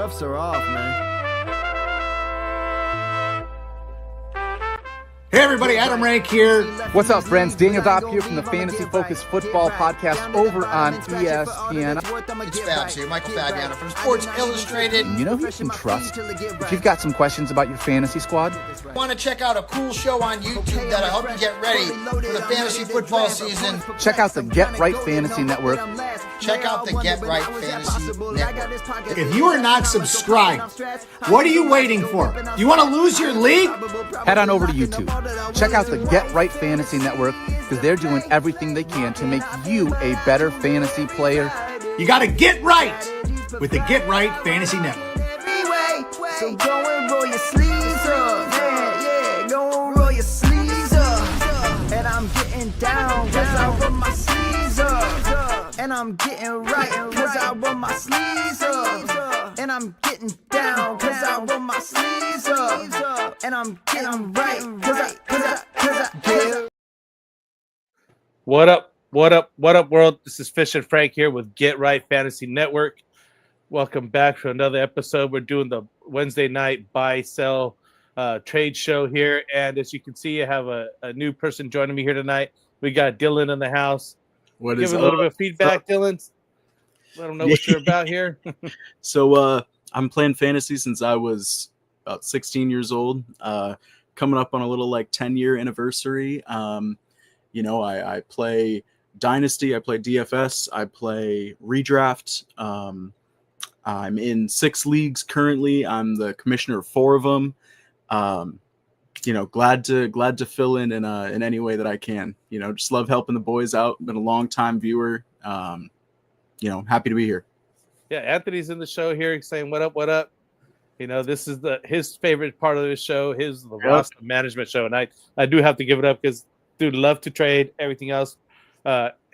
cuffs are off, man. Hey everybody, Adam Rank here. What's up, friends? Daniel Dopp here from the Fantasy Focused Football Podcast over on ESPN. It's Fabs here, Michael Fabiano from Sports Illustrated. You know who you can trust if you've got some questions about your fantasy squad? Want to check out a cool show on YouTube that'll help you get ready for the fantasy football season? Check out the Get Right Fantasy Network. Check out the Get Right Fantasy Network. If you are not subscribed, what are you waiting for? You want to lose your league? Head on over to YouTube. Check out the Get Right Fantasy Network because they're doing everything they can to make you a better fantasy player. You got to get right with the Get Right Fantasy Network. So go and roll your sleeves up. Yeah, go and roll your sleeves up. And I'm getting down cause I roll my sleeves up. And I'm getting right cause I roll my sleeves up. And I'm getting down cause I roll my sleeves up. And I'm getting right cause I What up, world? This is FishnFrank here with Get Right Fantasy Network. Welcome back to another episode. We're doing the Wednesday night buy, sell, trade show here. And as you can see, I have a new person joining me here tonight. We got Dylan in the house. Give a little bit of feedback, Dylan. Let them know what you're about here. So I'm playing fantasy since I was about 16 years old. Coming up on a little 10-year anniversary. I play Dynasty, I play DFS, I play Redraft. I'm in 6 leagues currently. I'm the commissioner of 4 of them. Glad to fill in any way that I can. Just love helping the boys out. Been a long time viewer. Happy to be here. Yeah, Anthony's in the show here saying what up. This is his favorite part of the show, the roster management show, and I do have to give it up because dude love to trade everything else.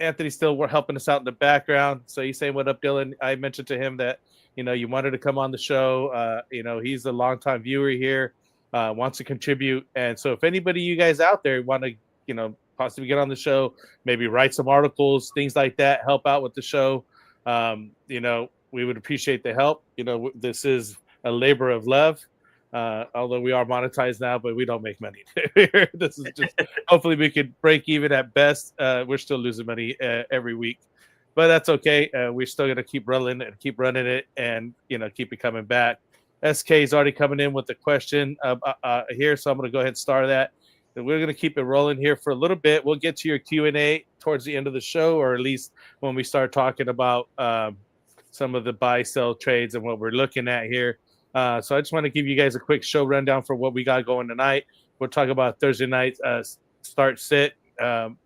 Anthony's still helping us out in the background, so he's saying what up, Dylan. I mentioned to him that you wanted to come on the show. He's a longtime viewer here, wants to contribute, and so if anybody you guys out there want to possibly get on the show, maybe write some articles, things like that, help out with the show. We would appreciate the help. This is a labor of love, although we are monetized now, but we don't make money. This is just hopefully we could break even at best. We're still losing money every week, but that's okay. We're still going to keep rolling and keep running it and keep it coming back. SK is already coming in with the question here, so I'm going to go ahead and start that. And we're going to keep it rolling here for a little bit. We'll get to your Q&A towards the end of the show, or at least when we start talking about some of the buy-sell trades and what we're looking at here. So I just want to give you guys a quick show rundown for what we got going tonight. We'll talk about Thursday night start sit. Got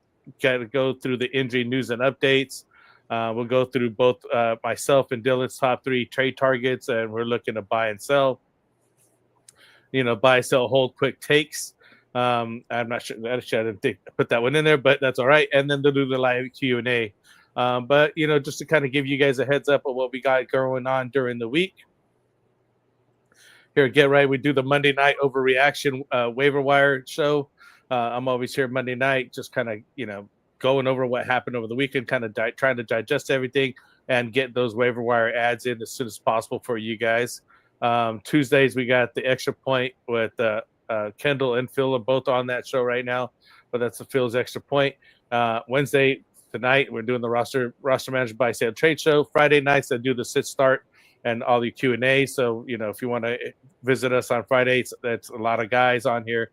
to go through the injury news and updates. We'll go through both myself and Dylan's top 3 trade targets, and we're looking to buy and sell. Buy, sell, hold, quick takes. I'm not sure. Actually, I didn't put that one in there, but that's all right. And then they'll do the live Q&A. But just to kind of give you guys a heads up of what we got going on during the week. Here at Get Right, we do the Monday night overreaction waiver wire show. I'm always here Monday night, just kind of going over what happened over the weekend, kind of trying to digest everything and get those waiver wire ads in as soon as possible for you guys. Tuesdays we got the extra point with Kendall and Phil are both on that show right now, but that's the Phil's extra point. Wednesday tonight we're doing the roster management buy sale trade show. Friday nights I do the sit start and all the Q&A. So, if you want to visit us on Fridays, that's a lot of guys on here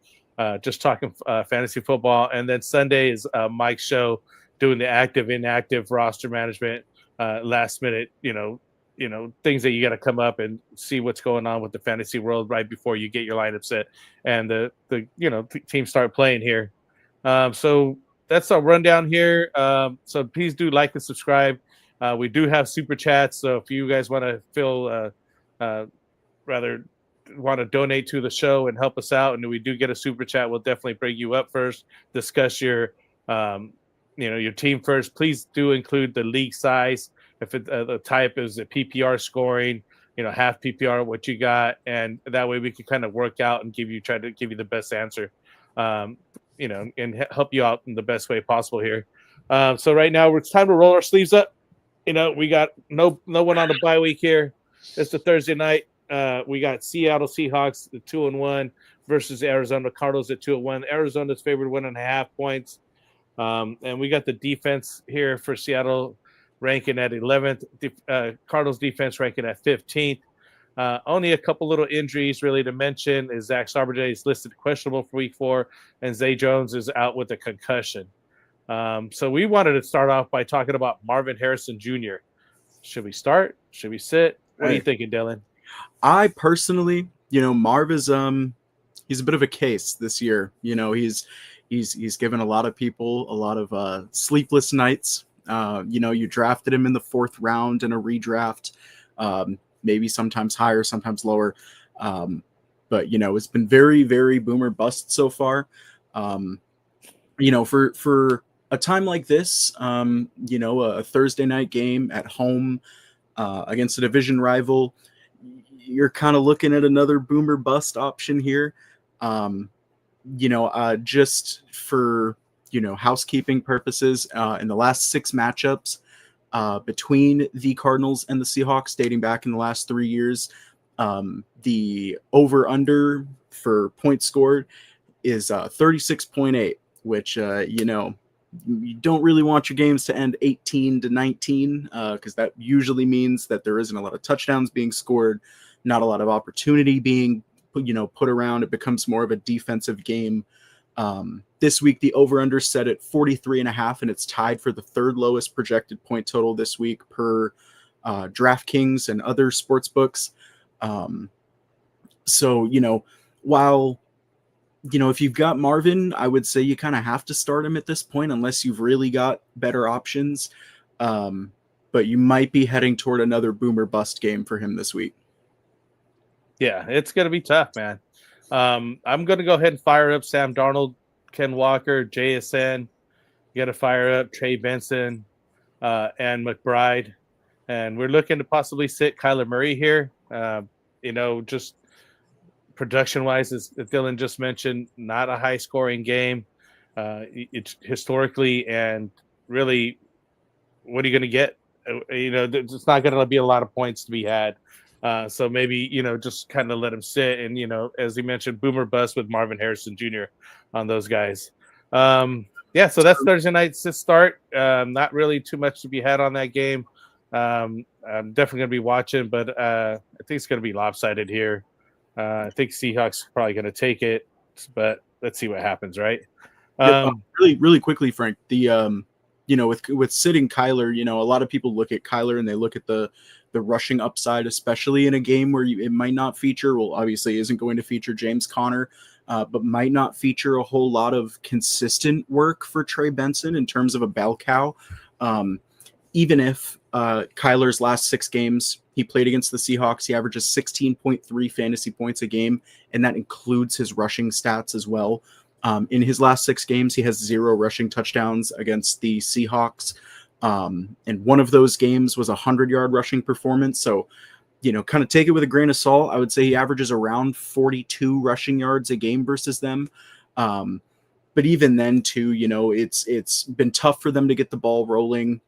just talking fantasy football. And then Sunday is Mike's show doing the active, inactive roster management, last minute, things that you got to come up and see what's going on with the fantasy world right before you get your lineup set and the teams start playing here. So that's our rundown here. So please do like and subscribe. We do have super chats, so if you guys want to want to donate to the show and help us out, and we do get a super chat, we'll definitely bring you up first, discuss your team first. Please do include the league size. If the type is a PPR scoring, half PPR, what you got, and that way we can kind of work out and try to give you the best answer, and help you out in the best way possible here. So right now it's time to roll our sleeves up. We got no one on the bye week here. It's the Thursday night. We got Seattle Seahawks at 2-1 versus Arizona Cardinals at 2-1. Arizona's favored 1.5 points. And we got the defense here for Seattle ranking at 11th. Cardinals defense ranking at 15th. Only a couple little injuries really to mention is Zach Charbonnet is listed questionable for week 4, and Zay Jones is out with a concussion. So we wanted to start off by talking about Marvin Harrison Jr. Should we start? Should we sit? What are you thinking, Dylan? I personally, Marv is he's a bit of a case this year. He's given a lot of people a lot of sleepless nights. You drafted him in the 4th round in a redraft, maybe sometimes higher, sometimes lower. But it's been very, very boomer bust so far. For a time like this, a Thursday night game at home against a division rival, you're kind of looking at another boomer bust option here. Just for, housekeeping purposes, in the last 6 matchups between the Cardinals and the Seahawks dating back in the last 3 years, the over-under for points scored is 36.8, which, you don't really want your games to end 18-19 because that usually means that there isn't a lot of touchdowns being scored, not a lot of opportunity being put around. It becomes more of a defensive game. This week, the over-under set at 43.5, and it's tied for the 3rd lowest projected point total this week per DraftKings and other sports books. So, while, if you've got Marvin, I would say you kind of have to start him at this point unless you've really got better options. But you might be heading toward another boomer bust game for him this week. Yeah, it's going to be tough, man. I'm going to go ahead and fire up Sam Darnold, Ken Walker, JSN. You got to fire up Trey Benson and McBride. And we're looking to possibly sit Kyler Murray here. Just production-wise, as Dylan just mentioned, not a high-scoring game. It's historically and really, what are you going to get? It's not going to be a lot of points to be had. So maybe, just kind of let him sit and, as he mentioned, boomer bust with Marvin Harrison Jr. on those guys. So that's Thursday night's start. Not really too much to be had on that game. I'm definitely going to be watching, but I think it's going to be lopsided here. I think Seahawks are probably going to take it, but let's see what happens, right? Really, really quickly, Frank, the with sitting Kyler, a lot of people look at Kyler and they look at the rushing upside, especially in a game where it might not feature, obviously isn't going to feature James Conner, but might not feature a whole lot of consistent work for Trey Benson in terms of a bell cow. Even if Kyler's last 6 games he played against the Seahawks, he averages 16.3 fantasy points a game, and that includes his rushing stats as well. In his last 6 games, he has 0 rushing touchdowns against the Seahawks. And one of those games was a 100-yard rushing performance. So, kind of take it with a grain of salt. I would say he averages around 42 rushing yards a game versus them. But even then, too, it's been tough for them to get the ball rolling.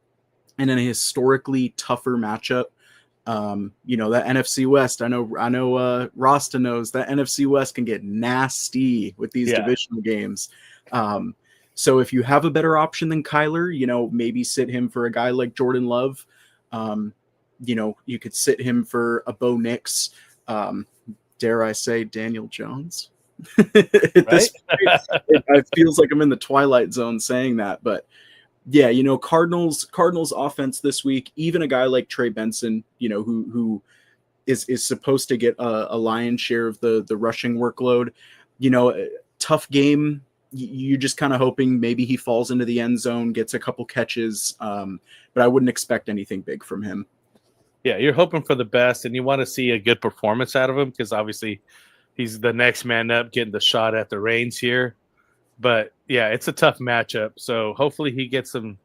And in a historically tougher matchup, that NFC West, I know Rasta knows that NFC West can get nasty with these divisional games. So if you have a better option than Kyler, maybe sit him for a guy like Jordan Love. You could sit him for a Bo Nix. Dare I say Daniel Jones? This it feels like I'm in the Twilight Zone saying that, but yeah, Cardinals offense this week, even a guy like Trey Benson, who is supposed to get a lion's share of the rushing workload, tough game. You're just kind of hoping maybe he falls into the end zone, gets a couple catches, but I wouldn't expect anything big from him. Yeah, you're hoping for the best, and you want to see a good performance out of him because obviously he's the next man up, getting the shot at the reins here. But yeah, it's a tough matchup. So hopefully he gets some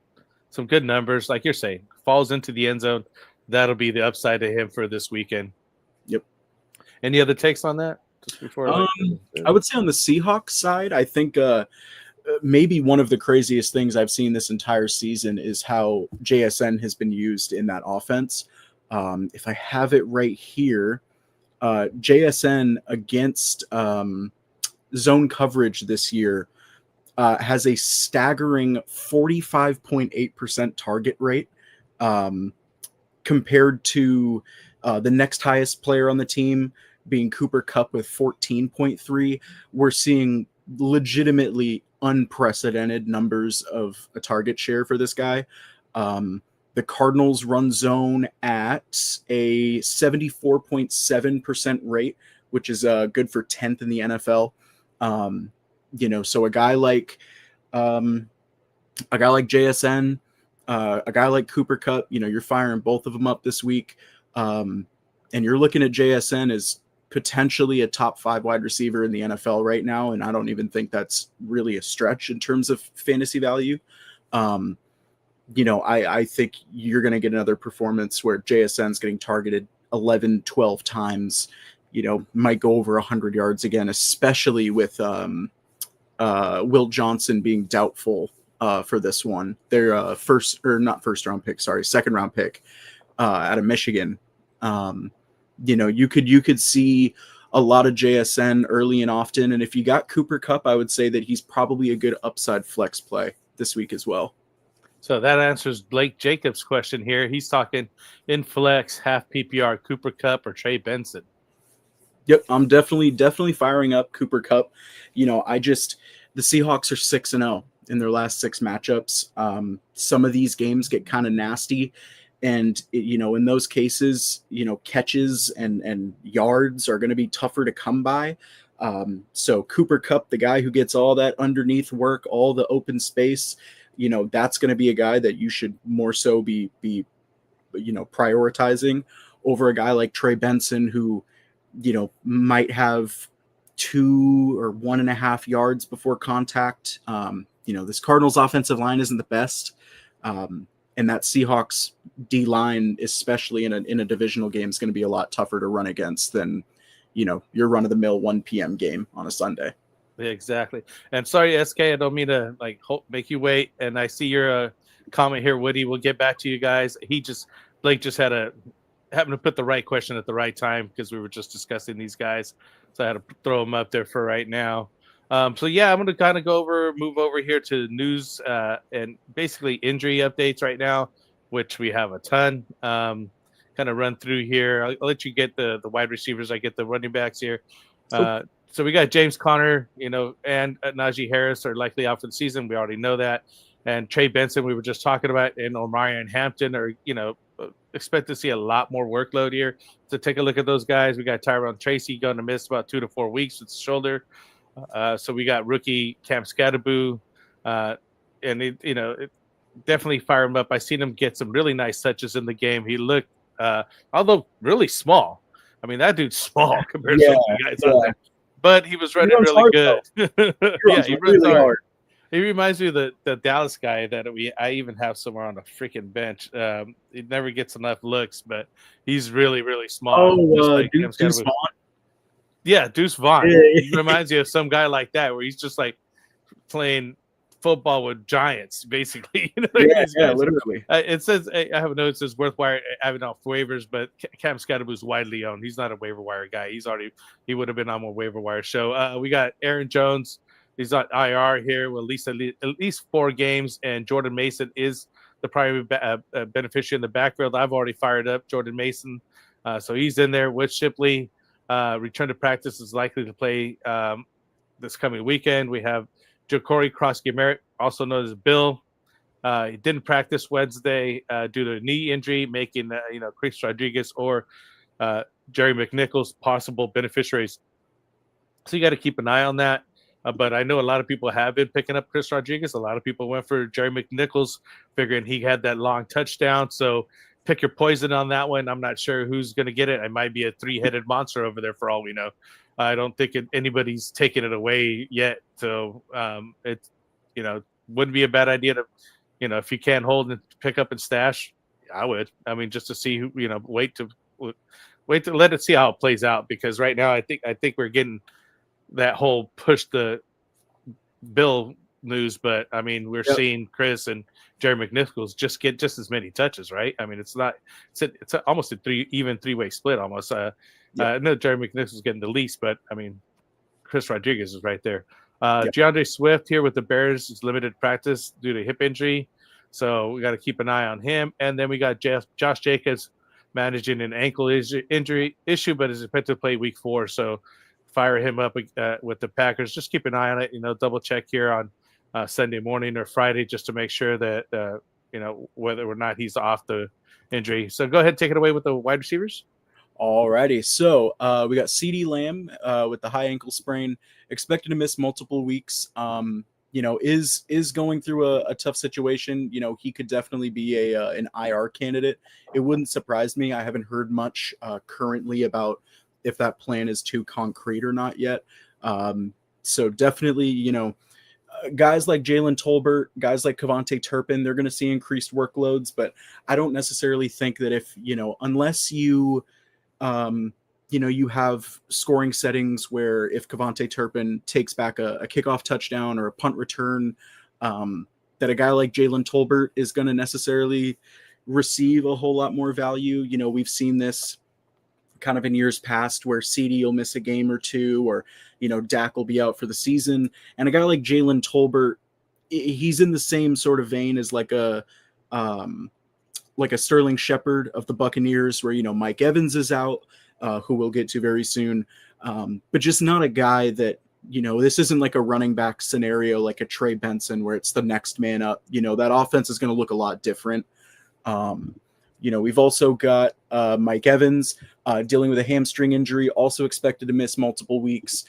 good numbers, like you're saying, falls into the end zone. That'll be the upside to him for this weekend. Yep. Any other takes on that? Just before I would say on the Seahawks side, I think maybe one of the craziest things I've seen this entire season is how JSN has been used in that offense. If I have it right here, JSN against zone coverage this year has a staggering 45.8% target rate, compared to the next highest player on the team being Cooper Kupp with 14.3. We're seeing legitimately unprecedented numbers of a target share for this guy. The Cardinals run zone at a 74.7% rate, which is good for 10th in the NFL. So a guy like JSN, a guy like Cooper Kupp, you're firing both of them up this week. And you're looking at JSN as potentially a top 5 wide receiver in the NFL right now. And I don't even think that's really a stretch in terms of fantasy value. I think you're going to get another performance where JSN's getting targeted 11, 12 times, might go over 100 yards again, especially with Will Johnson being doubtful for this one. Their second round pick out of Michigan. You could see a lot of JSN early and often. And if you got Cooper Kupp, I would say that he's probably a good upside flex play this week as well. So that answers Blake Jacobs' question here. He's talking in flex, half PPR, Cooper Kupp or Trey Benson. Yep, I'm definitely firing up Cooper Kupp. The Seahawks are 6-0 in their last 6 matchups. Some of these games get kind of nasty. And, in those cases, catches and yards are going to be tougher to come by. So Cooper Kupp, the guy who gets all that underneath work, all the open space, that's going to be a guy that you should more so be prioritizing over a guy like Trey Benson, who, might have 2 or 1.5 yards before contact. This Cardinals offensive line isn't the best. And that Seahawks D line, especially in a divisional game, is going to be a lot tougher to run against than, your run of the mill 1 p.m. game on a Sunday. Yeah, exactly. And sorry, SK, I don't mean to make you wait. And I see your comment here, Woody. We'll get back to you guys. Blake just happened to put the right question at the right time because we were just discussing these guys. So I had to throw them up there for right now. I'm going to kind of move over here to news and basically injury updates right now, which we have a ton. Kind of run through here. I'll let you get the wide receivers. I get the running backs here. So we got James Conner, and Najee Harris are likely out for the season. We already know that. And Trey Benson, we were just talking about, and Omarion Hampton are, expect to see a lot more workload here. So take a look at those guys. We got Tyrone Tracy going to miss about 2 to 4 weeks with his shoulder. So we got rookie Cam Scatterboo, and it definitely fire him up. I seen him get some really nice touches in the game. He looked, although really small. I mean, that dude's small compared to the guys out there. But he was running really good. He runs hard. He reminds me of the Dallas guy that I even have somewhere on a freaking bench. He never gets enough looks, but he's really, really small. Deuce Vaughn. Yeah, Deuce Vaughn. He reminds you of some guy like that, where he's just like playing football with giants, basically. Literally. It says, I have a note. It says worth having off waivers, but Cam Scatterboo's widely owned. He's not a waiver wire guy. He would have been on a waiver wire show. We got Aaron Jones. He's on IR here with at least 4 games, and Jordan Mason is the primary beneficiary in the backfield. I've already fired up Jordan Mason, so he's in there with Shipley. Return to practice is likely to play this coming weekend. We have Ja'Cory Cross-Garrett, also known as Bill. He didn't practice Wednesday due to a knee injury, making Chris Rodriguez or Jerry McNichols possible beneficiaries. So you got to keep an eye on that. But I know a lot of people have been picking up Chris Rodriguez. A lot of people went for Jerry McNichols, figuring he had that long touchdown. So pick your poison on that one. I'm not sure who's going to get it. I might be a 3-headed monster over there for all we know. I don't think anybody's taken it away yet. So it's, wouldn't be a bad idea to, if you can't hold and pick up and stash, I would. I mean, just to see who, wait to let it see how it plays out, because right now I think we're getting that whole push the Bill news, but I mean, we're Yep. seeing Chris and Jerry McNichols just get just as many touches, right? I mean, it's almost a three-way split almost. No, Jerry McNichols is getting the least, but I mean, Chris Rodriguez is right there. Yep. DeAndre Swift here with the Bears is limited practice due to hip injury, so we got to keep an eye on him. And then we got Josh Jacobs managing an ankle injury issue, but is expected to play week 4. So fire him up with the Packers. Just keep an eye on it. Double check here on Sunday morning or Friday just to make sure that whether or not he's off the injury. So go ahead and take it away with the wide receivers. Alrighty, so we got CeeDee Lamb with the high ankle sprain, expected to miss multiple weeks. Is going through a tough situation. He could definitely be an IR candidate. It wouldn't surprise me. I haven't heard much currently about if that plan is too concrete or not yet. So definitely, guys like Jalen Tolbert, guys like Kevontae Turpin, they're going to see increased workloads, but I don't necessarily think that if, unless you you have scoring settings where if Kevontae Turpin takes back a kickoff touchdown or a punt return, that a guy like Jalen Tolbert is going to necessarily receive a whole lot more value. We've seen this kind of in years past where CD will miss a game or two, or, Dak will be out for the season. And a guy like Jalen Tolbert, he's in the same sort of vein as like a Sterling Shepard of the Buccaneers, where, Mike Evans is out, who we'll get to very soon. But just not a guy that, this isn't like a running back scenario, like a Trey Benson, where it's the next man up. That offense is going to look a lot different. We've also got Mike Evans dealing with a hamstring injury, also expected to miss multiple weeks.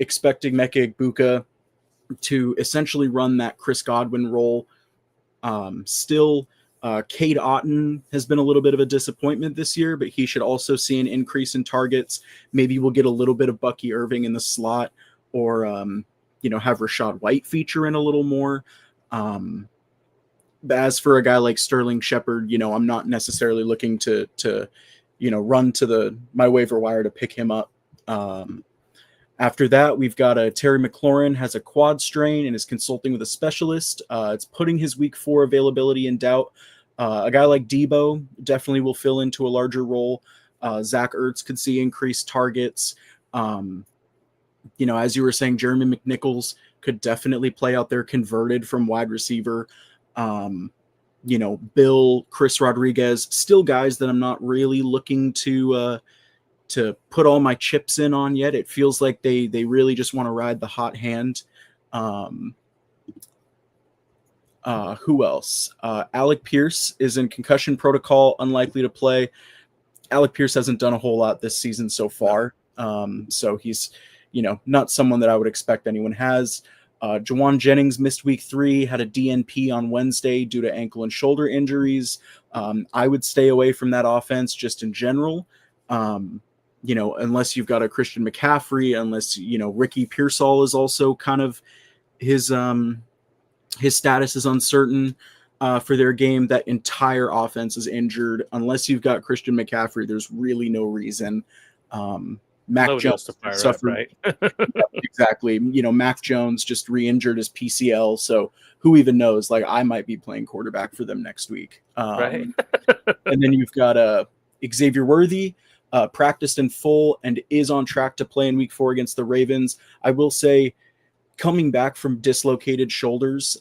Expecting Meka Egbuka to essentially run that Chris Godwin role. Still, Cade Otton has been a little bit of a disappointment this year, but he should also see an increase in targets. Maybe we'll get a little bit of Bucky Irving in the slot, or have Rachaad White feature in a little more. As for a guy like Sterling Shepard, I'm not necessarily looking to run to my waiver wire to pick him up. After that, we've got Terry McLaurin has a quad strain and is consulting with a specialist. It's putting his week 4 availability in doubt. A guy like Debo definitely will fill into a larger role. Zach Ertz could see increased targets. As you were saying, Jeremy McNichols could definitely play out there converted from wide receiver. Bill, Chris Rodriguez, still guys that I'm not really looking to put all my chips in on yet. It feels like they really just want to ride the hot hand. Who else? Alec Pierce is in concussion protocol, unlikely to play. Alec Pierce hasn't done a whole lot this season so far. So he's, not someone that I would expect anyone has. Jawan Jennings missed week 3, had a DNP on Wednesday due to ankle and shoulder injuries. I would stay away from that offense just in general. Unless you've got a Christian McCaffrey, unless, Ricky Pearsall is also kind of his status is uncertain for their game. That entire offense is injured. Unless you've got Christian McCaffrey, there's really no reason. Mac Jones suffered. Up, right? Exactly. Mac Jones just re-injured his PCL. So who even knows? Like, I might be playing quarterback for them next week. Right. And then you've got Xavier Worthy, practiced in full and is on track to play in week 4 against the Ravens. I will say, coming back from dislocated shoulders,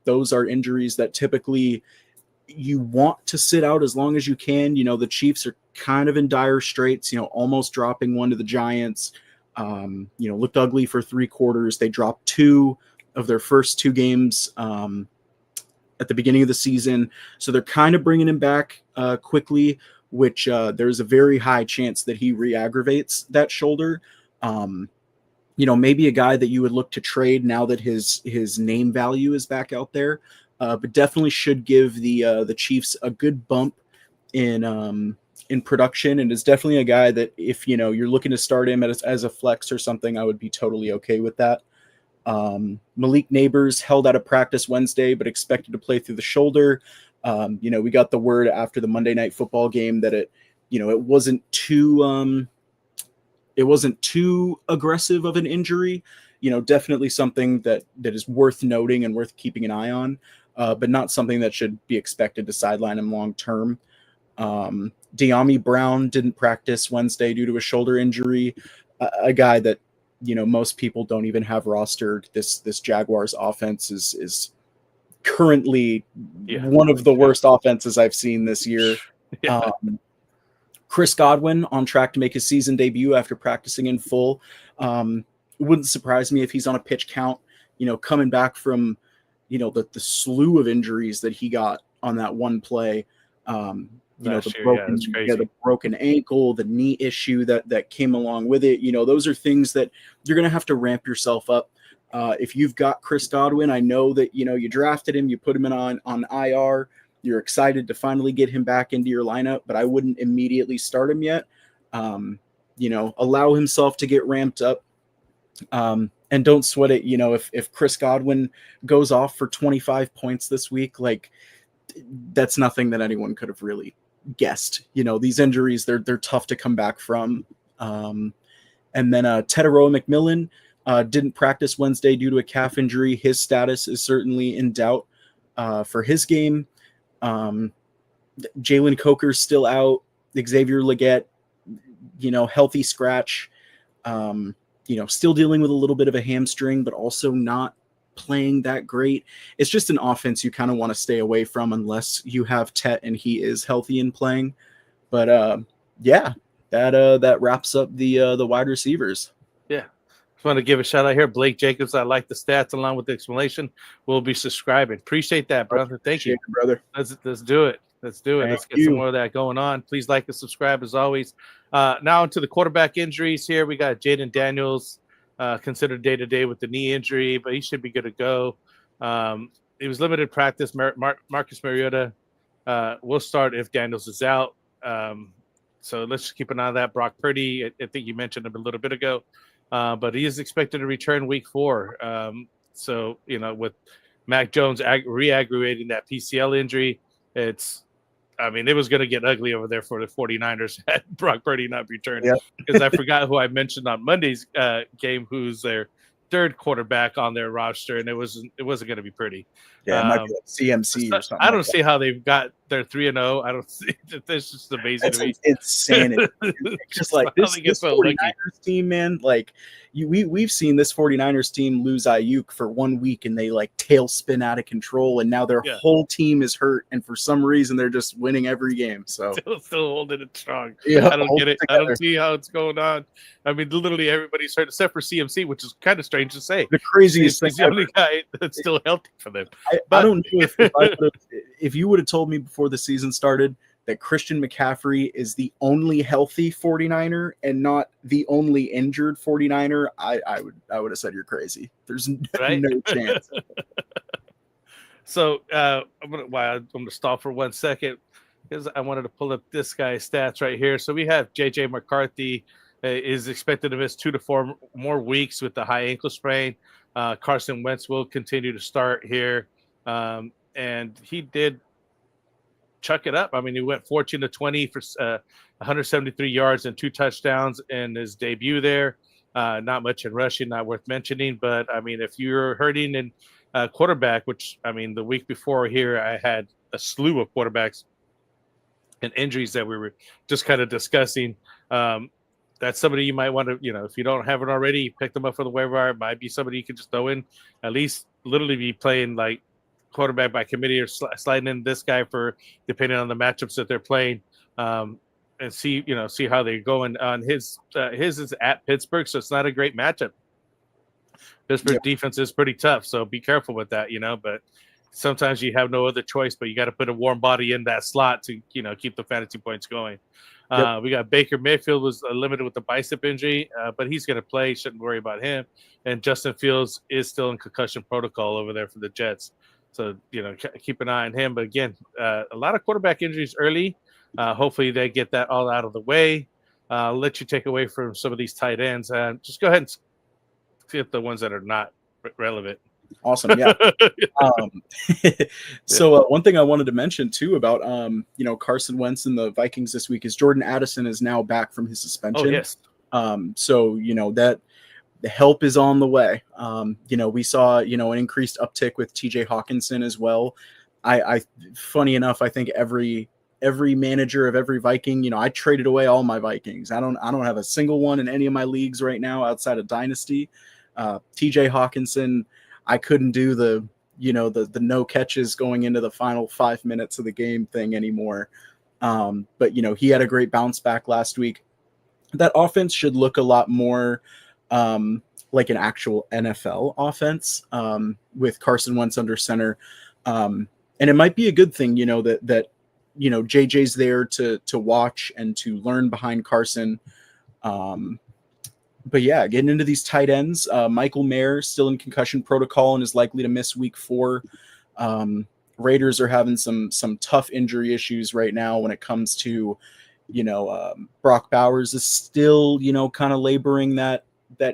those are injuries that typically you want to sit out as long as you can. The Chiefs are kind of in dire straits, almost dropping one to the Giants. Looked ugly for 3 quarters. They dropped 2 of their first 2 games at the beginning of the season. So they're kind of bringing him back quickly, which there's a very high chance that he re-aggravates that shoulder. Maybe a guy that you would look to trade now that his name value is back out there, but definitely should give the Chiefs a good bump in production, and is definitely a guy that if you're looking to start him as a flex or something, I would be totally okay with that. Malik Neighbors held out of practice Wednesday, but expected to play through the shoulder. We got the word after the Monday Night Football game that it wasn't too aggressive of an injury. definitely something that is worth noting and worth keeping an eye on, but not something that should be expected to sideline him long term. De'Ami Brown didn't practice Wednesday due to a shoulder injury, a guy that, most people don't even have rostered. This Jaguars offense is currently one of the worst offenses I've seen this year. Yeah. Chris Godwin on track to make his season debut after practicing in full. Wouldn't surprise me if he's on a pitch count, coming back from, the slew of injuries that he got on that one play. The broken ankle, the knee issue that came along with it. Those are things that you're going to have to ramp yourself up. If you've got Chris Godwin, I know that, you drafted him, you put him in on IR, you're excited to finally get him back into your lineup, but I wouldn't immediately start him yet. Allow himself to get ramped up. And don't sweat it. If Chris Godwin goes off for 25 points this week, that's nothing that anyone could have really guessed. These injuries, they're tough to come back from. And then Teteroa McMillan didn't practice Wednesday due to a calf injury. His status is certainly in doubt for his game. Jalen Coker's still out. Xavier Legette, healthy scratch. Still dealing with a little bit of a hamstring, but also not playing that great. It's just an offense you kind of want to stay away from unless you have Tet and he is healthy and playing. But that wraps up the wide receivers. Yeah. Just want to give a shout out here. Blake Jacobs, I like the stats along with the explanation. We'll be subscribing. Appreciate that, brother. Thank you, brother. Let's do it. Let's get some more of that going on. Please like and subscribe as always. Now into the quarterback injuries here. We got Jaden Daniels considered day-to-day with the knee injury, but he should be good to go. It was limited practice. Marcus Mariota will start if Daniels is out. So let's just keep an eye on that. Brock Purdy, I think you mentioned him a little bit ago, but he is expected to return week 4. So, with Mac Jones re-aggravating that PCL injury, it was going to get ugly over there for the 49ers had Brock Purdy not returned. Because I forgot who I mentioned on Monday's game, who's their third quarterback on their roster, and it wasn't going to be pretty. Yeah, it might be like CMC or something. I don't see how they've got their 3-0. I don't see. That's just amazing to me. It's insanity. It's just like this 49ers team, man. We've seen this 49ers team lose Ayuk for 1 week, and they tailspin out of control, and now their whole team is hurt, and for some reason they're just winning every game. So still holding it strong. Yeah, I don't get it. I don't see how it's going on. Literally everybody's hurt except for CMC, which is kind of strange to say. The craziest thing. He's the only guy that's still healthy for them. I don't know if you would have told me before the season started that Christian McCaffrey is the only healthy 49er and not the only injured 49er, I would have said you're crazy. There's no chance. So I'm gonna stop for 1 second because I wanted to pull up this guy's stats right here. So we have JJ McCarthy is expected to miss 2 to 4 more weeks with the high ankle sprain. Carson Wentz will continue to start here. And he did chuck it up. He went 14-20 for 173 yards and 2 touchdowns in his debut there. Not much in rushing, not worth mentioning. But, if you're hurting in quarterback, which, the week before here, I had a slew of quarterbacks and injuries that we were just kind of discussing. That's somebody you might want to, if you don't have it already, pick them up for the waiver wire. It might be somebody you can just throw in, at least literally be playing quarterback by committee or sliding in this guy for depending on the matchups that they're playing, and see how they're going. On his is at Pittsburgh, so it's not a great matchup. Pittsburgh defense is pretty tough, so be careful with that, but sometimes you have no other choice, but you got to put a warm body in that slot to keep the fantasy points going. We got Baker Mayfield was limited with the bicep injury, but he's going to play. Shouldn't worry about him. And Justin Fields is still in concussion protocol over there for the Jets. So, keep an eye on him. But again, a lot of quarterback injuries early. Hopefully they get that all out of the way. I'll let you take away from some of these tight ends. Just go ahead and skip the ones that are not relevant. Awesome. Yeah. So one thing I wanted to mention too about, Carson Wentz and the Vikings this week is Jordan Addison is now back from his suspension. Oh, yes. So, that the help is on the way. We saw, an increased uptick with TJ Hawkinson as well. I funny enough, I think every manager of every Viking, I traded away all my Vikings. I don't have a single one in any of my leagues right now outside of Dynasty. TJ Hawkinson, I couldn't do the no catches going into the final 5 minutes of the game thing anymore. But he had a great bounce back last week. That offense should look a lot more like an actual NFL offense with Carson Wentz under center. And it might be a good thing, that JJ's there to watch and to learn behind Carson. But yeah, getting into these tight ends, Michael Mayer still in concussion protocol and is likely to miss week 4. Raiders are having some tough injury issues right now when it comes to, Brock Bowers is still, kind of laboring that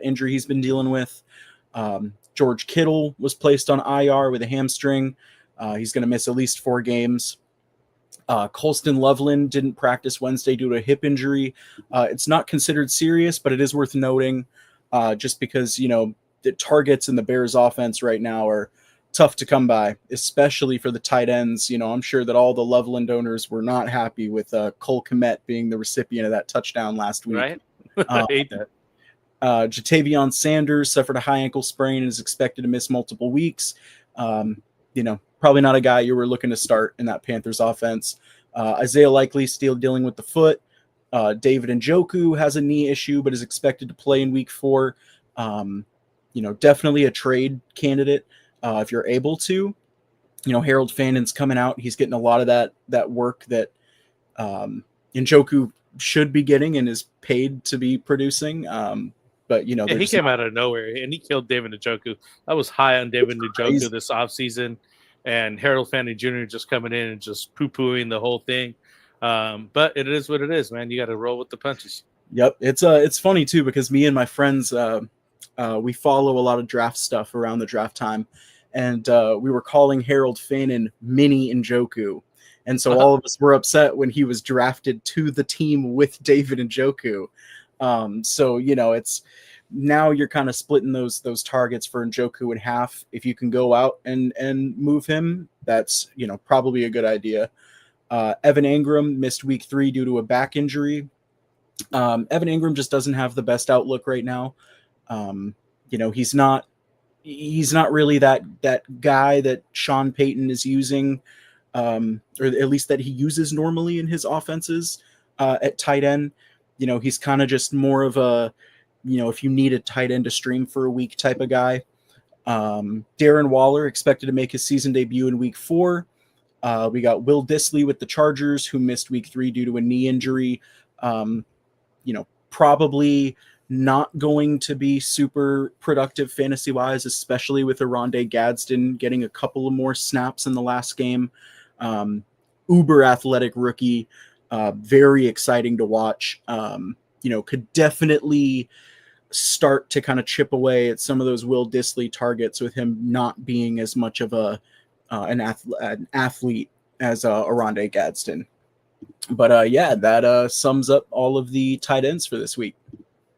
injury he's been dealing with. George Kittle was placed on IR with a hamstring. He's going to miss at least 4 games. Colston Loveland didn't practice Wednesday due to a hip injury. It's not considered serious, but it is worth noting just because, the targets in the Bears offense right now are tough to come by, especially for the tight ends. I'm sure that all the Loveland owners were not happy with Cole Kmet being the recipient of that touchdown last week. Right? I hate that. Jatavion Sanders suffered a high ankle sprain and is expected to miss multiple weeks. Probably not a guy you were looking to start in that Panthers offense. Isaiah Likely still dealing with the foot. David Njoku has a knee issue, but is expected to play in week 4. Definitely a trade candidate if you're able to. Harold Fannon's coming out. He's getting a lot of that work that Njoku should be getting and is paid to be producing. But he came out of nowhere and he killed David Njoku. I was high on David Njoku this offseason. And Harold Fanning Jr. just coming in and just poo-pooing the whole thing. But it is what it is, man. You got to roll with the punches. Yep. It's funny, too, because me and my friends, we follow a lot of draft stuff around the draft time. And we were calling Harold Fannin Mini Njoku. And so all of us were upset when he was drafted to the team with David Njoku. So, it's now you're kind of splitting those targets for Njoku in half. If you can go out and move him, that's, probably a good idea. Evan Ingram missed week 3 due to a back injury. Evan Ingram just doesn't have the best outlook right now. He's not really that guy that Sean Payton is using, or at least that he uses normally in his offenses at tight end. He's kind of just more of a, if you need a tight end to stream for a week type of guy. Darren Waller expected to make his season debut in week 4. We got Will Dissly with the Chargers, who missed week 3 due to a knee injury. Probably not going to be super productive fantasy wise, especially with Oronde Gadsden getting a couple of more snaps in the last game. Uber athletic rookie, very exciting to watch. Could definitely start to kind of chip away at some of those Will Dissly targets with him not being as much of an athlete as Oronde Gadsden. But that sums up all of the tight ends for this week.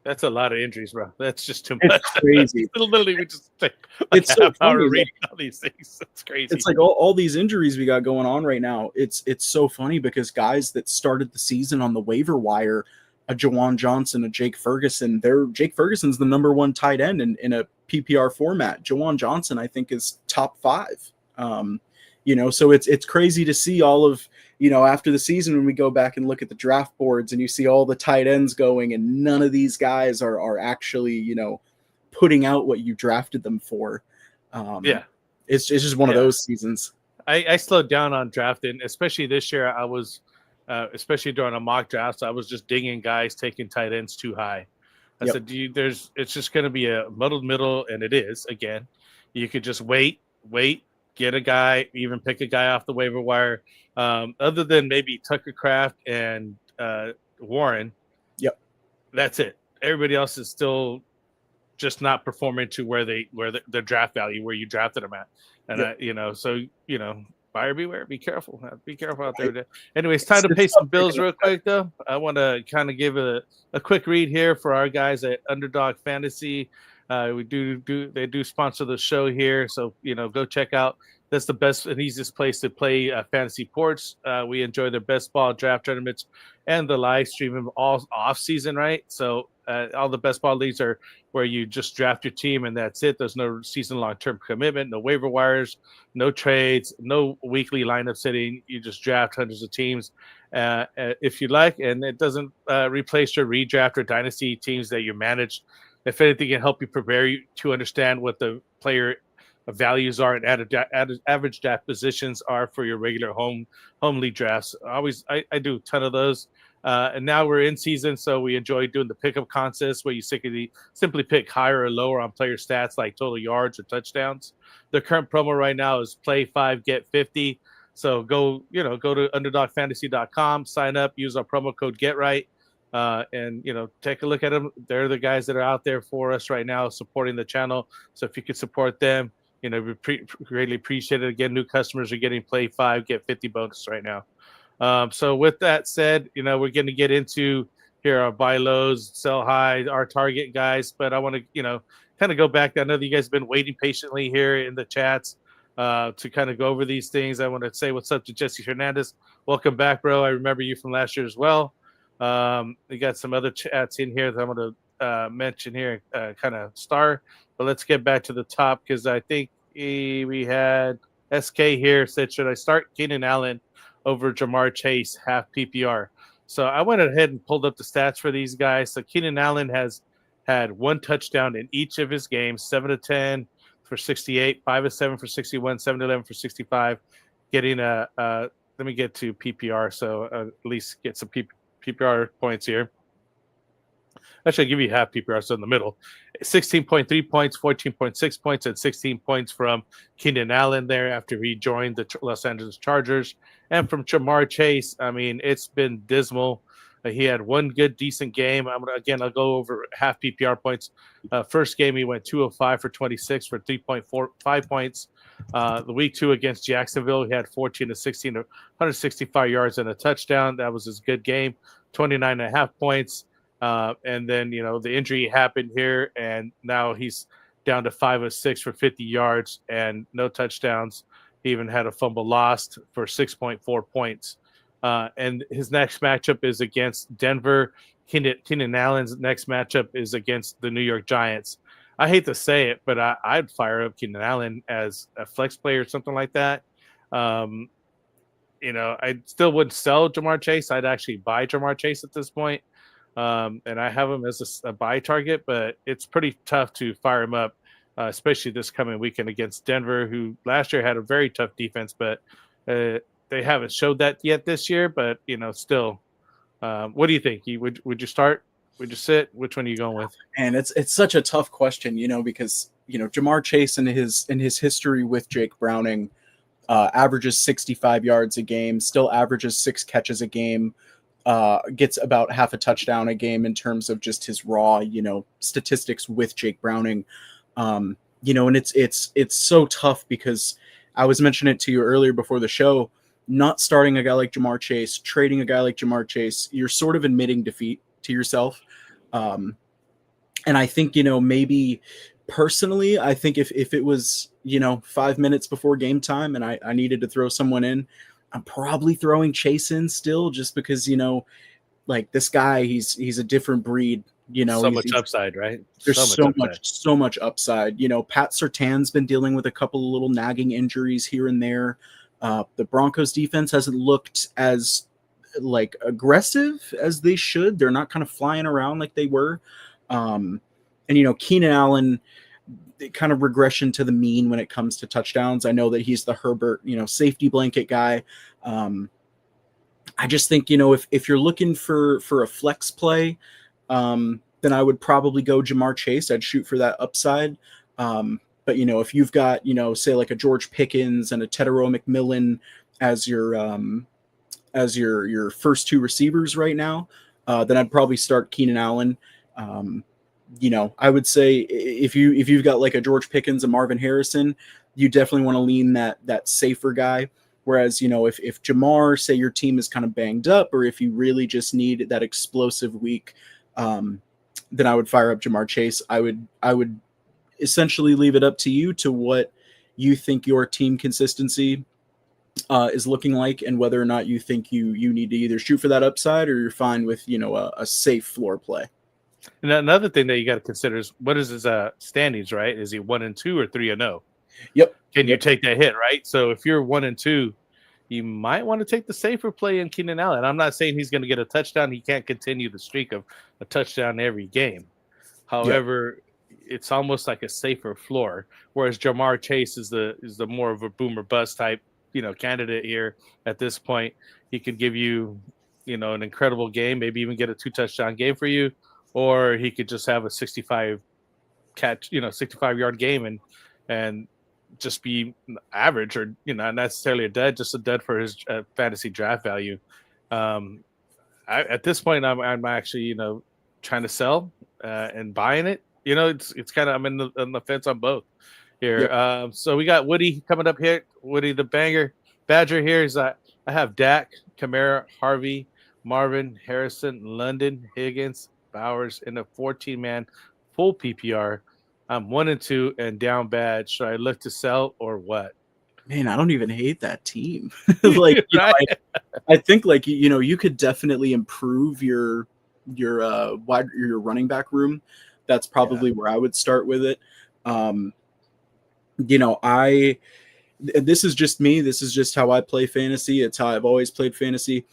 That's a lot of injuries, bro. That's just too much. It's crazy. Literally, we just take it's so half hour funny, reading all these things. It's crazy. It's like all these injuries we got going on right now. It's so funny because guys that started the season on the waiver wire, a Jawan Johnson, a Jake Ferguson, Jake Ferguson's the number 1 tight end in a PPR format. Jawan Johnson, I think, is top 5. So it's crazy to see all of, after the season when we go back and look at the draft boards and you see all the tight ends going and none of these guys are actually, putting out what you drafted them for. It's just one of those seasons. I slowed down on drafting, especially this year. I was, especially during a mock draft, I was just dinging guys taking tight ends too high. I said, it's just going to be a muddled middle, and it is. Again, you could just wait, get a guy, even pick a guy off the waiver wire. Other than maybe Tucker Kraft and Warren, that's it. Everybody else is still just not performing to where their draft value, where you drafted them at. And buyer beware. Be careful. Be careful out there. Anyways, time to pay some bills real quick, though. I want to kind of give a quick read here for our guys at Underdog Fantasy. They do sponsor the show here, so go check out. That's the best and easiest place to play fantasy ports. We enjoy their best ball draft tournaments and the live stream them all off season, right? So all the best ball leagues are where you just draft your team and that's it. There's no season long term commitment, no waiver wires, no trades, no weekly lineup setting. You just draft hundreds of teams if you like, and it doesn't replace your redraft or dynasty teams that you manage. If anything, can help you prepare you to understand what the player values are and average draft positions are for your regular home league drafts. I do a ton of those. And now we're in season, so we enjoy doing the pickup contest where you simply pick higher or lower on player stats like total yards or touchdowns. The current promo right now is play 5, get 50. So go to underdogfantasy.com, sign up, use our promo code GetRight. And take a look at them. They're the guys that are out there for us right now supporting the channel. So if you could support them, we greatly appreciate it. Again, new customers are getting play 5, get 50 bonus right now. So with that said, we're going to get into here our buy lows, sell high, our target guys. But I want to, kind of go back. I know that you guys have been waiting patiently here in the chats to kind of go over these things. I want to say what's up to Jesse Hernandez. Welcome back, bro. I remember you from last year as well. We got some other chats in here that I'm going to mention here, kind of star. But let's get back to the top because I think we had SK here said, should I start Keenan Allen over Jamar Chase half PPR? So I went ahead and pulled up the stats for these guys. So Keenan Allen has had 1 touchdown in each of his games, 7 of 10 for 68, 5 of 7 for 61, 7 of 11 for 65, getting let me get to PPR so at least get some PPR points here. Actually, I'll give you half PPR, so in the middle. 16.3 points, 14.6 points, and 16 points from Keenan Allen there after he joined the Los Angeles Chargers. And from Jamar Chase, I mean, it's been dismal. He had 1 good, decent game. I'll go over half PPR points. First game, he went 2 of 5 for 26 for 3.45 points. The week 2 against Jacksonville, he had 14 to 16, 165 yards and a touchdown. That was his good game, 29.5 points. And then, the injury happened here, and now he's down to 5 of 6 for 50 yards and no touchdowns. He even had a fumble lost for 6.4 points. And his next matchup is against Denver. Keenan Allen's next matchup is against the New York Giants. I hate to say it, but I'd fire up Keenan Allen as a flex player or something like that. I still wouldn't sell Jamar Chase. I'd actually buy Jamar Chase at this point. And I have him as a buy target, but it's pretty tough to fire him up, especially this coming weekend against Denver, who last year had a very tough defense, but they haven't showed that yet this year. But still, what do you think? Would you start? Would you sit? Which one are you going with? And it's such a tough question, because Jamar Chase in his history with Jake Browning averages 65 yards a game, still averages 6 catches a game. Gets about half a touchdown a game in terms of just his raw, statistics with Jake Browning. And it's so tough because I was mentioning it to you earlier before the show, not starting a guy like Jamar Chase, trading a guy like Jamar Chase, you're sort of admitting defeat to yourself. And I think, maybe personally, I think if it was, 5 minutes before game time and I needed to throw someone in, I'm probably throwing Chase in still just because, this guy, he's a different breed, so much upside, right? There's so much upside. Pat Surtain's been dealing with a couple of little nagging injuries here and there. The Broncos defense hasn't looked as aggressive as they should. They're not kind of flying around like they were. And Keenan Allen, kind of regression to the mean when it comes to touchdowns. I know that he's the Herbert, safety blanket guy. I just think, if you're looking for a flex play, then I would probably go Jamar Chase. I'd shoot for that upside. But if you've got, say like a George Pickens and a Tedero McMillan as your first 2 receivers right now, then I'd probably start Keenan Allen. I would say if you've got like a George Pickens and Marvin Harrison, you definitely want to lean that safer guy. Whereas, if Jamar, say your team is kind of banged up, or if you really just need that explosive week, then I would fire up Jamar Chase. I would essentially leave it up to you to what you think your team consistency is looking like, and whether or not you think you need to either shoot for that upside or you're fine with, you know, a safe floor play. And another thing that you got to consider is what is his standings, right? Is he 1-2 or 3-0? Yep. Can you take that hit, right? So if you're 1-2, you might want to take the safer play in Keenan Allen. I'm not saying he's going to get a touchdown. He can't continue the streak of a touchdown every game. However, it's almost like a safer floor. Whereas Jamar Chase is the more of a boomer bust type, you know, candidate here at this point. He could give you, you know, an incredible game, maybe even get a 2-touchdown game for you, or he could just have a 65 catch, you know, 65-yard game and just be average, or, you know, not necessarily a dud, just a dud for his fantasy draft value. At this point, I'm actually, you know, trying to sell and buying it. You know, it's kind of, I'm on the fence on both here. Yep. So we got Woody coming up here. Woody the banger Badger here is I have Dak, Kamara, Harvey, Marvin, Harrison, London, Higgins, Bowers in a 14-man full PPR. I'm 1-2 and down bad. Should I look to sell or what? Man, I don't even hate that team. Like, you know, I think, like, you know, you could definitely improve your running back room. That's probably where I would start with it. You know, this is just me. This is just how I play fantasy. It's how I've always played fantasy.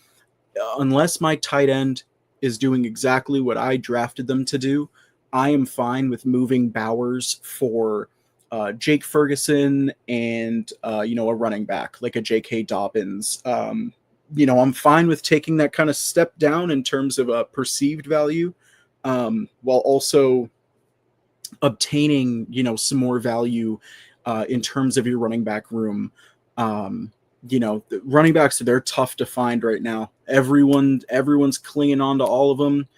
Unless my tight end is doing exactly what I drafted them to do, I am fine with moving Bowers for Jake Ferguson and, you know, a running back like a J.K. Dobbins. You know, I'm fine with taking that kind of step down in terms of a perceived value, while also obtaining, you know, some more value in terms of your running back room. You know, the running backs, they're tough to find right now. Everyone's clinging on to all of them.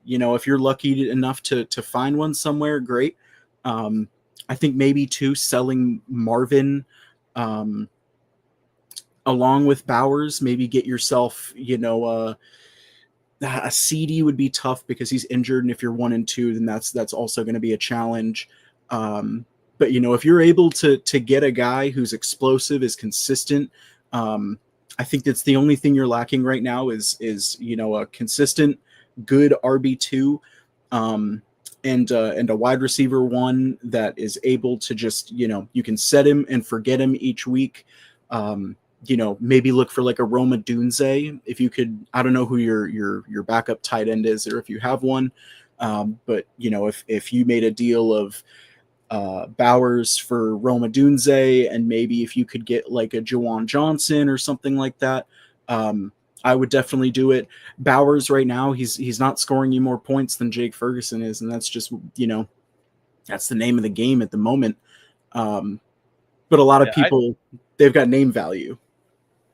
You know, if you're lucky enough to find one somewhere, great. I think maybe too selling Marvin along with Bowers, maybe get yourself, you know, a CD would be tough because he's injured, and if you're 1-2, then that's also going to be a challenge. But, you know, if you're able to get a guy who's explosive, is consistent, I think that's the only thing you're lacking right now is you know, a consistent, good RB2, and a wide receiver one that is able to just, you know, you can set him and forget him each week. You know, maybe look for like a Roma Dunze if you could. I don't know who your backup tight end is, or if you have one. But, you know, if you made a deal of Bowers for Roma Dunze, and maybe if you could get like a Juwan Johnson or something like that, I would definitely do it. Bowers right now, he's not scoring you more points than Jake Ferguson is, and that's just, you know, that's the name of the game at the moment. But a lot of people, they've got name value.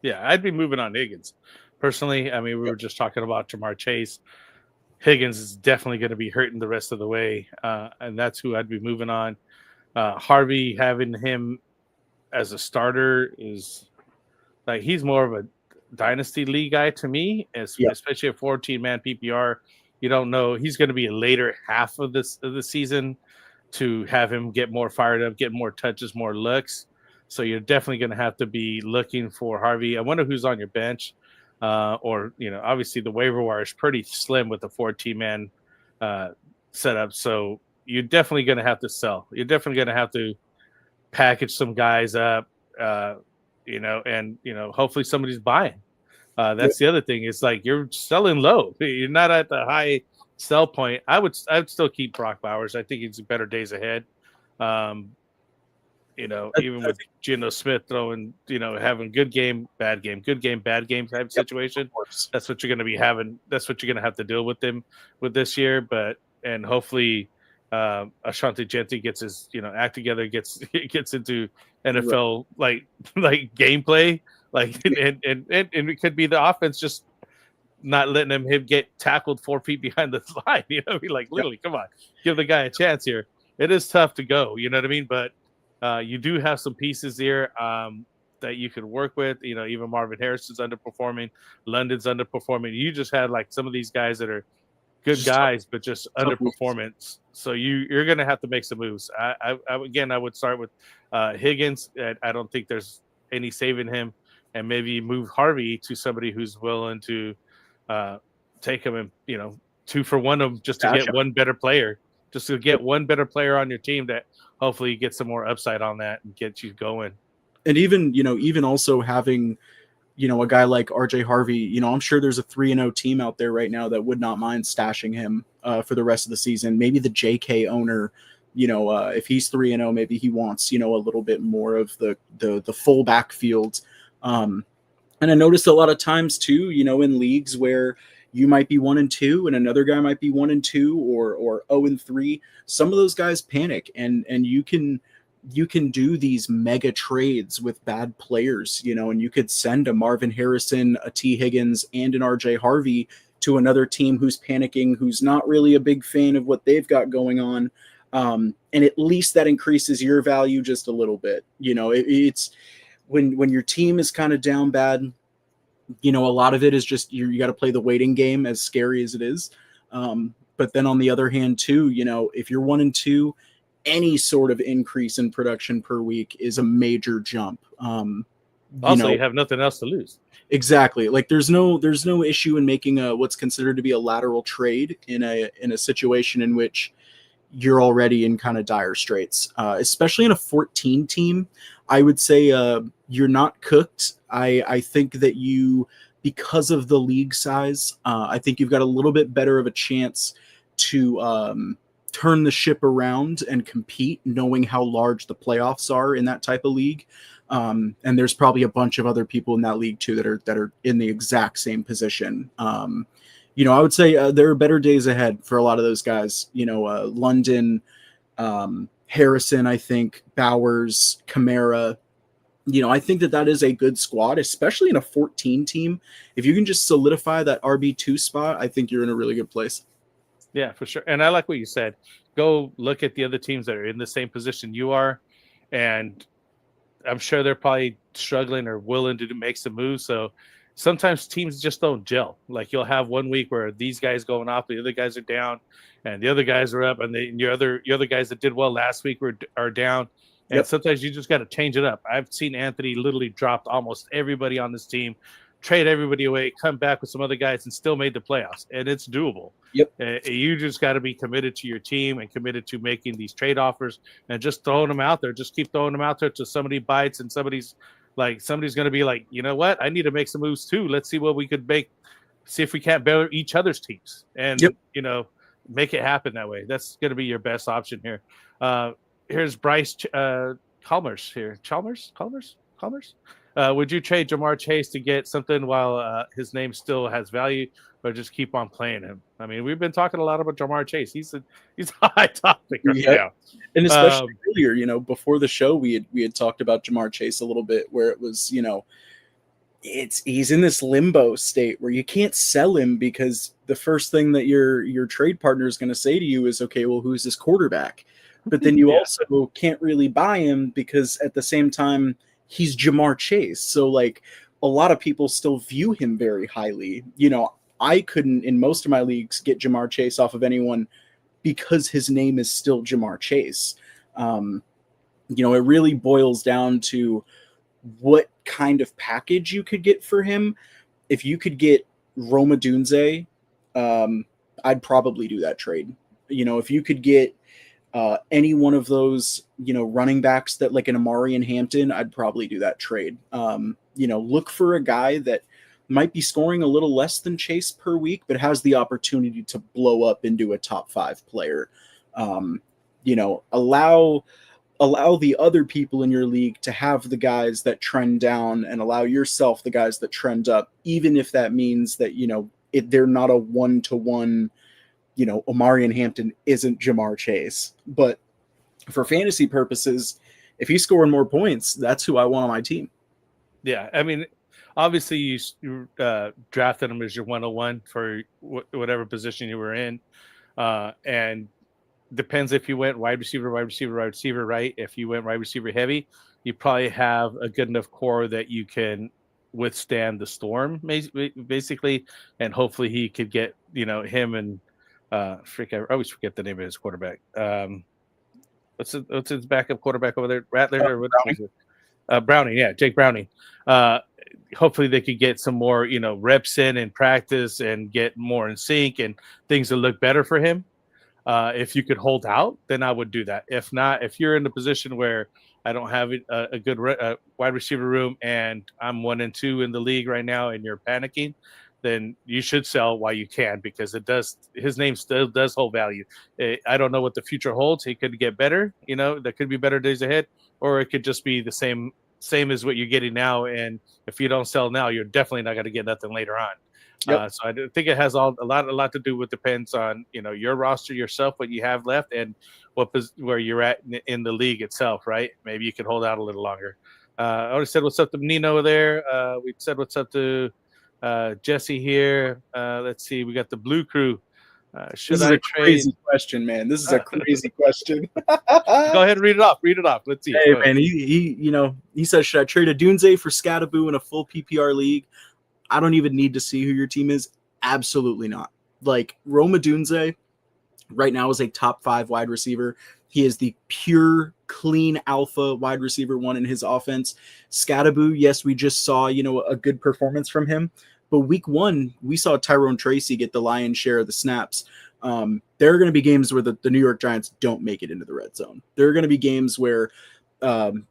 Yeah, I'd be moving on Higgins. Personally, I mean, we were just talking about Jamar Chase. Higgins is definitely going to be hurting the rest of the way, and that's who I'd be moving on. Harvey, having him as a starter is like, he's more of a Dynasty league guy to me, especially a 14-man PPR. You don't know, he's going to be a later half of the season to have him get more fired up, get more touches, more looks. So you're definitely going to have to be looking for Harvey. I wonder who's on your bench, or, you know, obviously the waiver wire is pretty slim with the 14-man setup. So you're definitely going to have to sell. You're definitely going to have to package some guys up, you know, and, you know, hopefully somebody's buying. That's the other thing. It's like you're selling low. You're not at the high sell point. I would still keep Brock Bowers. I think he's better days ahead. You know, even with Geno Smith throwing, you know, having good game, bad game, good game, bad game type situation. That's what you're going to be having. That's what you're going to have to deal with them with this year. But, and hopefully Ashanti Genti gets his, you know, act together, gets into NFL like gameplay, like, and it could be the offense just not letting him get tackled 4 feet behind the line. You know, like, literally, come on, give the guy a chance here. It is tough to go. You know what I mean? But you do have some pieces here that you could work with. You know, even Marvin Harrison's underperforming, London's underperforming. You just had like some of these guys that are good Just guys, but just tough moves. underperformance. So you're going to have to make some moves. I would start with Higgins. I don't think there's any saving him, and maybe move Harvey to somebody who's willing to take him and 2-for-1 of just to Gotcha. get one better player, just to get one better player on your team that hopefully get some more upside on that and get you going. And even also having a guy like RJ Harvey, I'm sure there's a 3-0 team out there right now that would not mind stashing him for the rest of the season. Maybe the JK owner, if he's 3-0, maybe he wants, a little bit more of the full backfield. And I noticed a lot of times too, in leagues where you might be 1-2 and another guy might be 1-2 or 0-3. Some of those guys panic, and you can do these mega trades with bad players, and you could send a Marvin Harrison, a T. Higgins, and an RJ Harvey to another team who's panicking, who's not really a big fan of what they've got going on. And at least that increases your value just a little bit. It's when your team is kind of down bad, a lot of it is just you got to play the waiting game, as scary as it is. But then on the other hand too, if you're 1-2, any sort of increase in production per week is a major jump. Also, you have nothing else to lose. Exactly. Like there's no issue in making what's considered to be a lateral trade in a situation in which you're already in kind of dire straits, especially in a 14 team. I would say you're not cooked. I think that because of the league size, I think you've got a little bit better of a chance to turn the ship around and compete, knowing how large the playoffs are in that type of league. And there's probably a bunch of other people in that league too that are in the exact same position. I would say there are better days ahead for a lot of those guys. London, Harrison, I think, Bowers, Kamara. I think that is a good squad, especially in a 14 team. If you can just solidify that RB2 spot, I think you're in a really good place. Yeah, for sure. And I like what you said. Go look at the other teams that are in the same position you are, and I'm sure they're probably struggling or willing to make some moves. So sometimes teams just don't gel. Like you'll have one week where these guys going off, the other guys are down, and the other guys are up, and your other guys that did well last week are down. And sometimes you just got to change it up. I've seen Anthony literally dropped almost everybody on this team, trade everybody away, come back with some other guys, and still made the playoffs. And it's doable. Yep. You just got to be committed to your team and committed to making these trade offers and just throwing them out there. Just keep throwing them out there till somebody bites and somebody's going to be like, you know what? I need to make some moves too. Let's see what we could make. See if we can't better each other's teams and, make it happen that way. That's going to be your best option here. Here's Bryce Chalmers here. Chalmers? Would you trade Jamar Chase to get something while his name still has value, or just keep on playing him? I mean, we've been talking a lot about Jamar Chase. He's a high topic right now. And especially earlier, before the show, we had talked about Jamar Chase a little bit, where it was, he's in this limbo state where you can't sell him because the first thing that your trade partner is going to say to you is, okay, well, who's this quarterback? But then you also can't really buy him because at the same time, he's Jamar Chase. So like a lot of people still view him very highly. I couldn't in most of my leagues get Jamar Chase off of anyone because his name is still Jamar Chase. It really boils down to what kind of package you could get for him. If you could get Roma Dunze, I'd probably do that trade. If you could get any one of those, running backs that like an Amari and Hampton, I'd probably do that trade. Look for a guy that might be scoring a little less than Chase per week, but has the opportunity to blow up into a top 5 player. Allow the other people in your league to have the guys that trend down and allow yourself the guys that trend up, even if that means that, they're not a 1-to-1, Omari and Hampton isn't Jamar Chase. But for fantasy purposes, if he's scoring more points, that's who I want on my team. Yeah, I mean, obviously you drafted him as your 101 for whatever position you were in. And depends if you went wide receiver, right? If you went wide receiver heavy, you probably have a good enough core that you can withstand the storm, basically. And hopefully he could get, him and I always forget the name of his quarterback. What's his backup quarterback over there? Rattler or what was it? Browning, yeah, Jake Browning. Hopefully they could get some more, reps in practice and get more in sync and things that look better for him. If you could hold out, then I would do that. If not, if you're in a position where I don't have a good wide receiver room and I'm 1 and 2 in the league right now and you're panicking, then you should sell while you can, because his name still does hold value. I don't know what the future holds. He could get better, there could be better days ahead, or it could just be the same as what you're getting now. And if you don't sell now, you're definitely not going to get nothing later on. Yep. So I think it has a lot to do with, depends on, your roster, yourself, what you have left, and where you're at in the league itself, right? Maybe you could hold out a little longer. I already said what's up to Nino there. We said what's up to Jesse here. Let's see. We got the Blue Crew. Should I trade? Crazy question, man. This is a crazy question. Go ahead and read it off. Let's see. Hey, man. He says, should I trade a Dunze for Scattaboo in a full PPR league? I don't even need to see who your team is. Absolutely not. Like, Roma Dunze right now is a top 5 wide receiver. He is the pure, clean alpha wide receiver 1 in his offense. Scattaboo, yes, we just saw, a good performance from him. But week 1, we saw Tyrone Tracy get the lion's share of the snaps. There are going to be games where the New York Giants don't make it into the red zone. There are going to be games where, Cam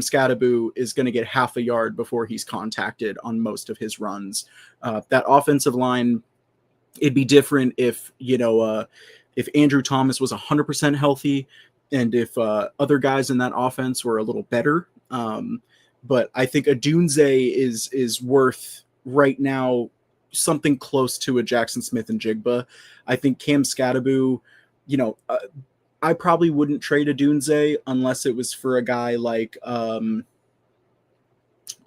Scattaboo is going to get half a yard before he's contacted on most of his runs. That offensive line, it'd be different if Andrew Thomas was 100% healthy and if other guys in that offense were a little better. But I think a Dunze is worth right now something close to a Jackson Smith and Jigba. I think Cam Scattaboo, I probably wouldn't trade a Dunze unless it was for a guy like,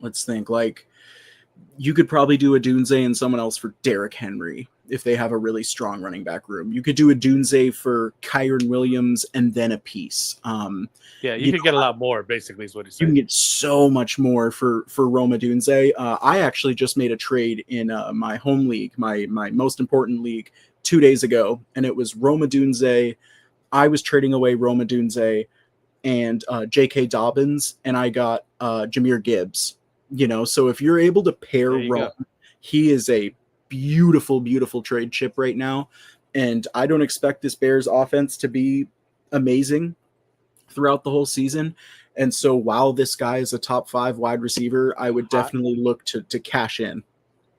let's think, like you could probably do a Dunze and someone else for Derrick Henry if they have a really strong running back room. You could do a Dunze for Kyron Williams and then a piece. You could get a lot more, basically, is what he's saying. You can get so much more for Roma Dunze. I actually just made a trade in my home league, my most important league, 2 days ago, and it was Roma Dunze. I was trading away Roma Dunze and J.K. Dobbins, and I got Jahmyr Gibbs. So if you're able to pair Roma, he is a beautiful, beautiful trade chip right now. And I don't expect this Bears offense to be amazing throughout the whole season. And so while this guy is a top 5 wide receiver, I would definitely look to cash in.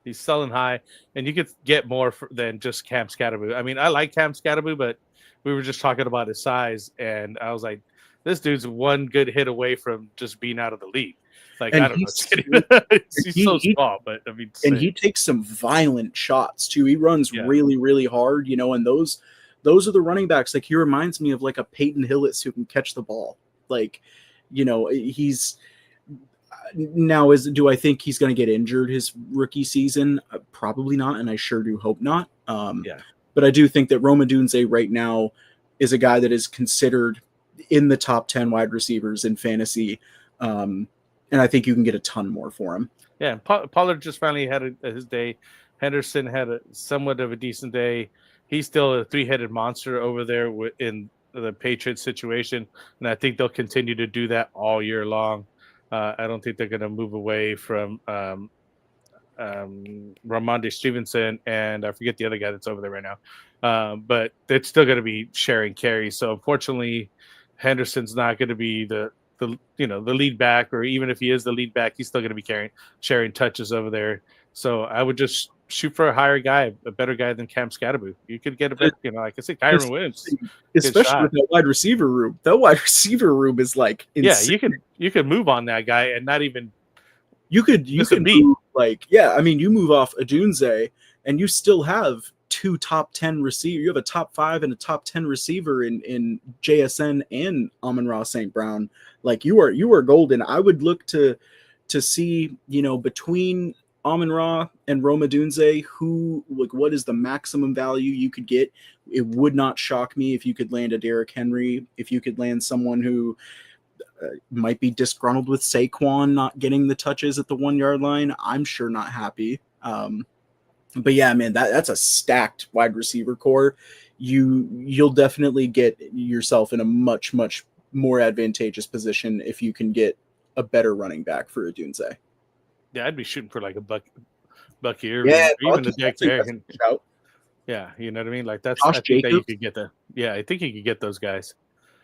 He's selling high, and you could get more than just Cam Scattaboo. I mean, I like Cam Scattaboo, but we were just talking about his size, and I was like, this dude's one good hit away from just being out of the league. Like, and I don't know. He's so small, but I mean, and he takes some violent shots too. He runs really, really hard, and those are the running backs. Like, he reminds me of like a Peyton Hillis who can catch the ball. Like, he's now do I think he's going to get injured his rookie season? Probably not. And I sure do hope not. But I do think that Roma Dunze right now is a guy that is considered in the top 10 wide receivers in fantasy. And I think you can get a ton more for him. Yeah, Pollard just finally had his day. Henderson had somewhat of a decent day. He's still a 3-headed monster over there in the Patriots situation, and I think they'll continue to do that all year long. I don't think they're going to move away from Ramondre Stevenson, and I forget the other guy that's over there right now. But it's still going to be sharing carries. So unfortunately, Henderson's not going to be the lead back, or even if he is the lead back, he's still going to be sharing touches over there. So I would just shoot for a higher guy, a better guy than Cam Scattaboo. You could get a better, like I said, Kyron Williams, especially with that wide receiver room. That wide receiver room is like insane. Yeah, you can move on that guy and not even. You could move, you move off a Dunze and you still have 2 top 10 receivers. You have a top 5 and a top 10 receiver in JSN and Amon-Ra St. Brown. Like, you are golden. I would look to see, between Amon-Ra and Roma Dunze, what is the maximum value you could get. It would not shock me if you could land a Derrick Henry, if you could land someone who might be disgruntled with Saquon not getting the touches at the 1-yard line. I'm sure not happy. But yeah, man, that's a stacked wide receiver core. You'll definitely get yourself in a much more advantageous position if you can get a better running back for a Dunze. Yeah, I'd be shooting for like a Bucky Irving, Yeah, or even Bucky, the Dick that's a Fair. shout. Yeah, you know what I mean? Like that's Josh I think that you Jacobs. could get I think you could get those guys.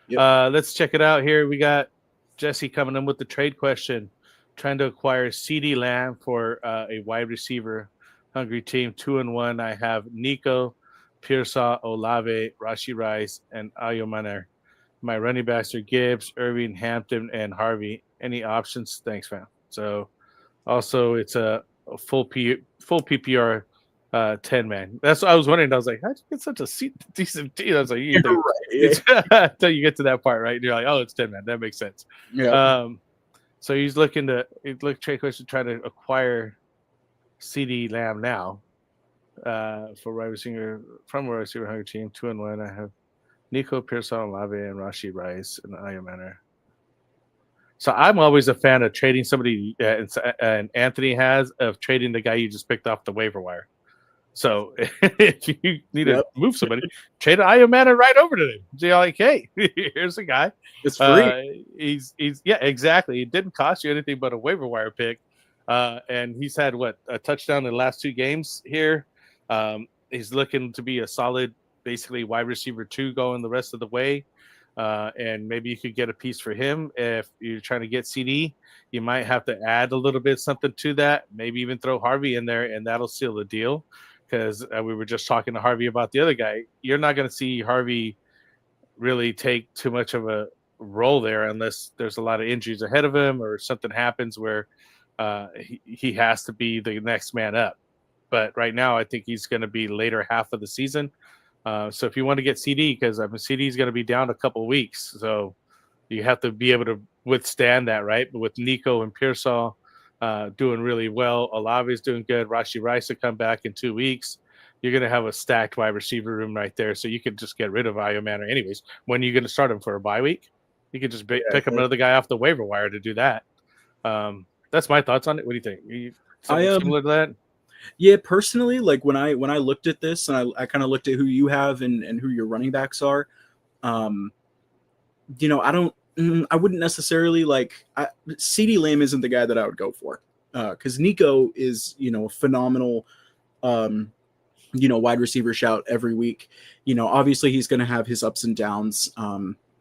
Yep. Let's check it out here. We got Jesse coming in with the trade question, trying to acquire CD Lamb for a wide receiver hungry team. 2-1. I have Nico, Pearsall, Olave, Rashi Rice, and Ayomaner. My running backs are Gibbs, Irving, Hampton, and Harvey. Any options? Thanks, fam. So also it's a full PPR 10-man. That's what I was wondering. I was like, how'd you get such a decent team? I was like, you think it's until you get to that part, right? And you're like, oh, it's 10-man. That makes sense. Yeah. So he's looking to trade question, try to acquire CD Lamb now for wide receiver from a wide receiver hungry team. 2-1. I have Nico, Pearsall, Olave, and Rashi Rice and Ayomaner. So I'm always a fan of trading somebody, and Anthony has, of trading the guy you just picked off the waiver wire. So if you need to move somebody, trade Ayomaner right over to them. So you're like, hey, here's a guy. It's free. He's yeah, exactly. It didn't cost you anything but a waiver wire pick. And he's had a touchdown in the last 2 games here. He's looking to be a solid, basically wide receiver 2 going the rest of the way. And maybe you could get a piece for him. If you're trying to get CD, you might have to add a little bit something to that. Maybe even throw Harvey in there, and that'll seal the deal. Because we were just talking to Harvey about the other guy. You're not going to see Harvey really take too much of a role there unless there's a lot of injuries ahead of him or something happens where he has to be the next man up. But right now, I think he's going to be later half of the season. So if you want to get CD, because CD is going to be down a couple of weeks, so you have to be able to withstand that, right? But with Nico and Pearsall doing really well, Olave is doing good. Rashi Rice will come back in 2 weeks. You're going to have a stacked wide receiver room right there, so you could just get rid of Ayomaner anyways. When are you going to start him for a bye week? You could just pick another guy off the waiver wire to do that. That's my thoughts on it. What do you think? Something similar to that? Yeah, personally, like when I looked at this and I kind of looked at who you have and who your running backs are, I wouldn't necessarily CD Lamb isn't the guy that I would go for, because Nico is, a phenomenal, wide receiver shout every week. Obviously he's going to have his ups and downs.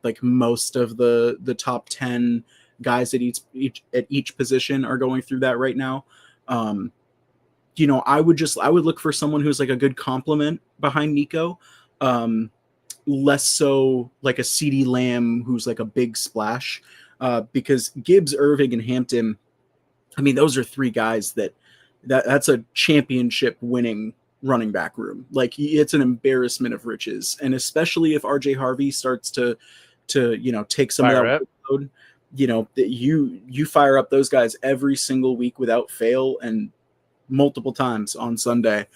Like most of the top 10 guys at each position are going through that right now. I would look for someone who's like a good complement behind Nico. Less so like a CD Lamb who's like a big splash, because Gibbs, Irving, and Hampton, I mean, those are 3 guys that's a championship winning running back room. Like, it's an embarrassment of riches. And especially if RJ Harvey starts to take some of that load, you fire up those guys every single week without fail and multiple times on Sunday.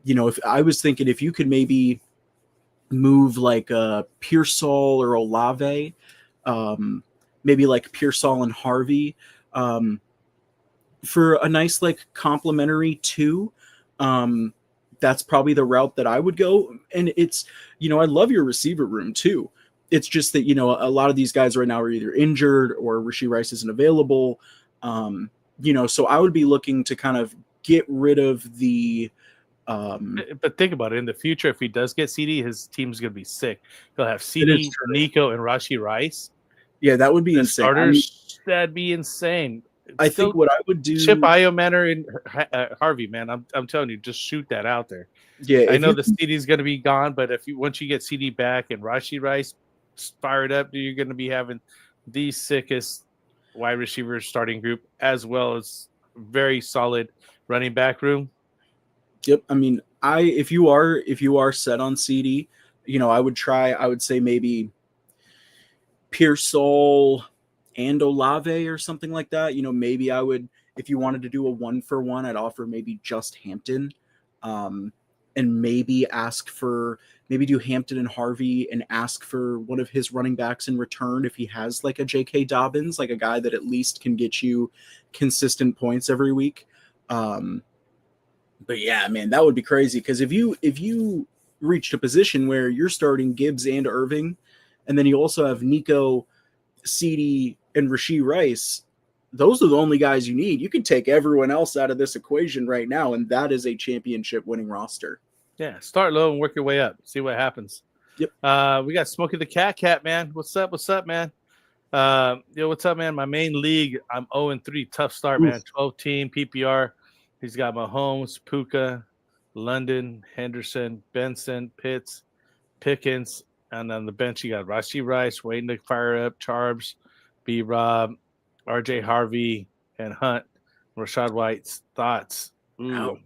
If I was thinking, if you could maybe move like Pearsall or Olave, maybe like Pearsall and Harvey, for a nice like complimentary 2, that's probably the route that I would go. And it's, I love your receiver room too. It's just that, a lot of these guys right now are either injured or Rashi Rice isn't available. So I would be looking to kind of get rid of the but think about it. In the future, if he does get CD, his team's going to be sick. He'll have CD, Nico, and Rashi Rice. Yeah, that would be insane. Starters, that'd be insane. I think what I would do, chip Ayomaner and Harvey, man. I'm telling you, just shoot that out there. Yeah, I know the CD is going to be gone, but once you get CD back and Rashi Rice fired up, you're going to be having the sickest wide receiver starting group, as well as very solid running back room. Yep. I mean, if you are set on CD, I would say maybe Pearsall and Olave or something like that. Maybe I would, if you wanted to do a 1-for-1, I'd offer maybe just Hampton, and maybe do Hampton and Harvey and ask for one of his running backs in return if he has like a J.K. Dobbins, like a guy that at least can get you consistent points every week. But yeah, man, that would be crazy because if you reached a position where you're starting Gibbs and Irving, and then you also have Nico, Ceedee, and Rashee Rice, those are the only guys you need. You can take everyone else out of this equation right now, and that is a championship winning roster. Yeah, start low and work your way up. See what happens. Yep. We got Smokey the Cat, man. What's up, man? What's up, man? My main league, I'm 0-3. Tough start, man. 12-team PPR. He's got Mahomes, Puka, London, Henderson, Benson, Pitts, Pickens, and on the bench you got Rashee Rice waiting to fire up, Charbs, B-Rob, RJ Harvey, and Hunt. Rashad White's thoughts. Ooh.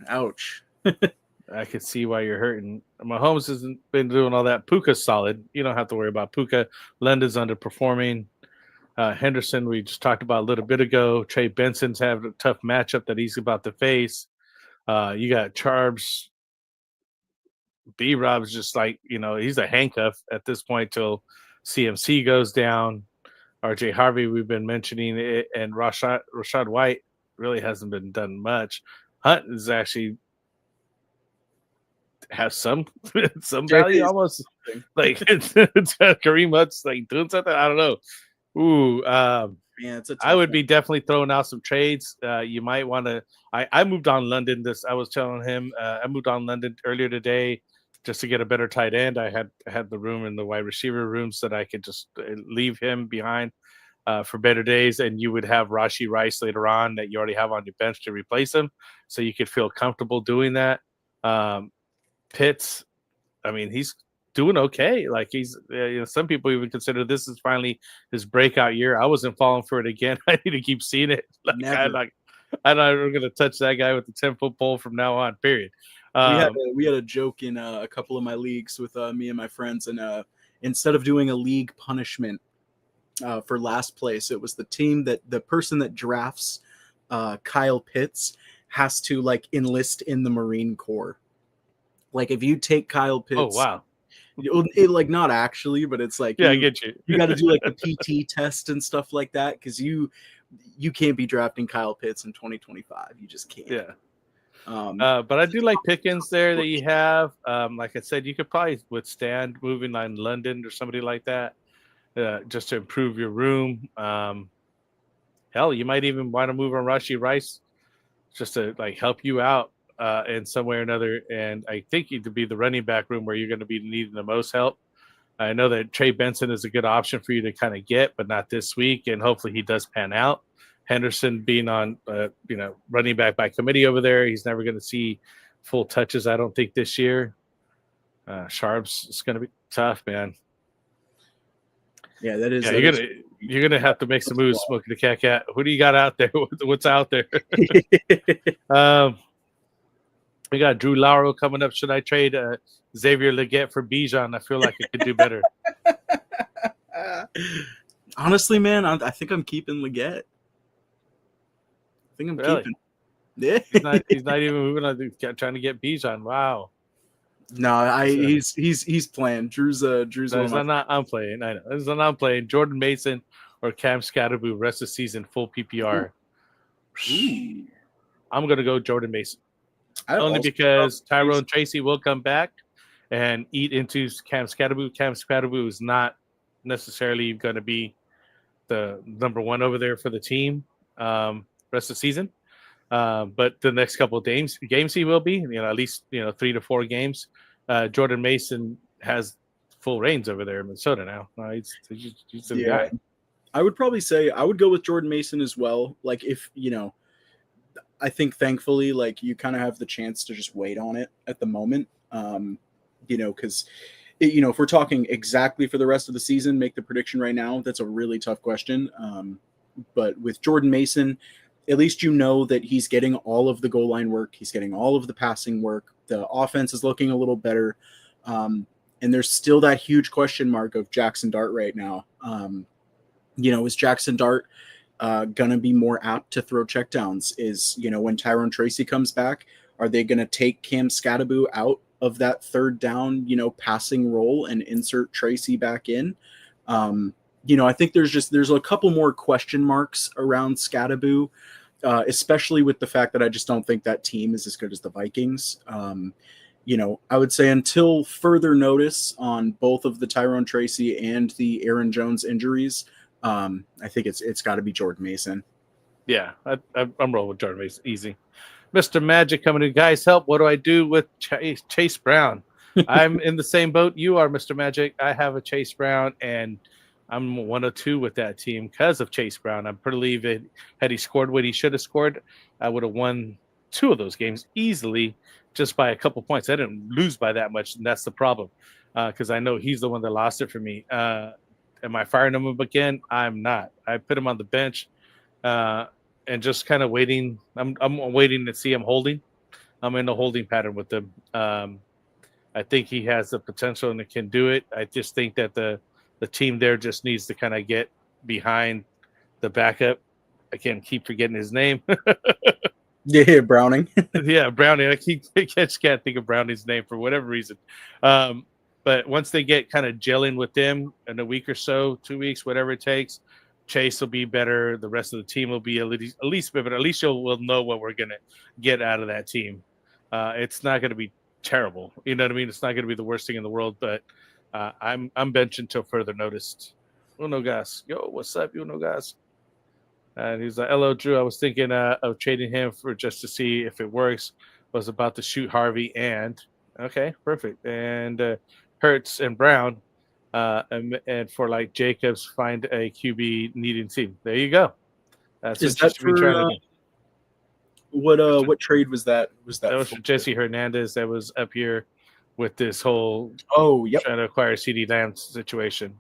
Ouch. I could see why you're hurting. Mahomes hasn't been doing all that. Puka's solid. You don't have to worry about Puka. London's underperforming. Henderson, we just talked about a little bit ago. Trey Benson's having a tough matchup that he's about to face. You got Charbs. B-Rob's just like, he's a handcuff at this point till CMC goes down. RJ Harvey, we've been mentioning it, and Rashad White really hasn't been done much. Hunt is actually have some value, almost like it's Kareem Hunt's like doing something. I don't know. Ooh, man, I would be definitely throwing out some trades. You might want to. I moved on London. I was telling him I moved on London earlier today just to get a better tight end. I had the room in the wide receiver room so that I could just leave him behind for better days, and you would have Rashee Rice later on that you already have on your bench to replace him, so you could feel comfortable doing that. Pitts, I mean, he's doing okay. Like he's, some people even consider this is finally his breakout year. I wasn't falling for it again. I need to keep seeing it. I'm not going to touch that guy with the 10-foot pole from now on. Period. We had a joke in a couple of my leagues with me and my friends, and instead of doing a league punishment for last place, it was the person that drafts Kyle Pitts has to like enlist in the Marine Corps. Like if you take Kyle Pitts, oh wow, like not actually, but it's like I get you. You got to do like the PT test and stuff like that because you can't be drafting Kyle Pitts in 2025. You just can't. Yeah. But I do like Pickens there that you have. Like I said, you could probably withstand moving on London or somebody like that, just to improve your room. Hell, you might even want to move on Rashee Rice just to like help you out in some way or another. And I think you to be the running back room where you're going to be needing the most help. I know that Trey Benson is a good option for you to kind of get, but not this week. And hopefully he does pan out. Henderson being on, running back by committee over there. He's never going to see full touches, I don't think, this year. Sharps is going to be tough, man. Yeah, that is. Yeah, you're gonna have to make some moves, Smoking the Cat. Who do you got out there? What's out there? We got Drew Lauro coming up. Should I trade Xavier Legette for Bijan? I feel like it could do better. Honestly, man, I think I'm keeping Legette. I think I'm keeping. Yeah, he's not even moving on. Trying to get Bijan. Wow. No, he's playing. Drew's I'm playing. I know. I'm playing. Jordan Mason or Cam Scatterboo rest of the season full PPR. Ooh. I'm gonna go Jordan Mason. Only because Tyrone Tracy will come back and eat into Cam Scatterboo. Cam Scatterboo is not necessarily going to be the number one over there for the team rest of the season. But the next couple of games he will be, at least 3 to 4 games. Jordan Mason has full reins over there in Minnesota now. He's the guy. I would probably say I would go with Jordan Mason as well. Like if I think thankfully, like you kind of have the chance to just wait on it at the moment. Because if we're talking exactly for the rest of the season, make the prediction right now. That's a really tough question. But with Jordan Mason, at least that he's getting all of the goal line work. He's getting all of the passing work. The offense is looking a little better. And there's still that huge question mark of Jackson Dart right now. Is Jackson Dart going to be more apt to throw checkdowns? Is, when Tyrone Tracy comes back, are they going to take Cam Scatterboo out of that third down, passing role and insert Tracy back in? I think there's a couple more question marks around Scatterboo especially with the fact that I just don't think that team is as good as the Vikings. I would say until further notice on both of the Tyrone Tracy and the Aaron Jones injuries, I think it's got to be Jordan Mason. Yeah, I'm rolling with Jordan Mason. Easy. Mr. Magic coming in. Guys, help. What do I do with Chase Brown? I'm in the same boat you are, Mr. Magic. I have a Chase Brown, and I'm 102 with that team because of Chase Brown. I believe it, had he scored what he should have scored, I would have won 2 of those games easily just by a couple points. I didn't lose by that much, and that's the problem because I know he's the one that lost it for me. Am I firing him up again? I'm not. I put him on the bench and just kind of waiting. I'm waiting to see him holding. I'm in a holding pattern with him. I think he has the potential and can do it. I just think that the team there just needs to kind of get behind the backup. I can't keep forgetting his name. Yeah, Browning. Yeah, Browning. I just can't think of Browning's name for whatever reason. But once they get kind of gelling with them in a week or so, 2 weeks, whatever it takes, Chase will be better. The rest of the team will be at least better. At least we'll know what we're going to get out of that team. It's not going to be terrible. You know what I mean? It's not going to be the worst thing in the world, but I'm benching till further notice. Uno gas. Yo, what's up, Uno gas? And he's like, hello, Drew. I was thinking of trading him for just to see if it works. Was about to shoot Harvey and okay, perfect. And Hurts and Brown. And for like Jacobs, find a QB needing team. There you go. That's Is that for what trade was that? That was for Jesse Hernandez that was up here with this whole trying to acquire CD Lamb situation.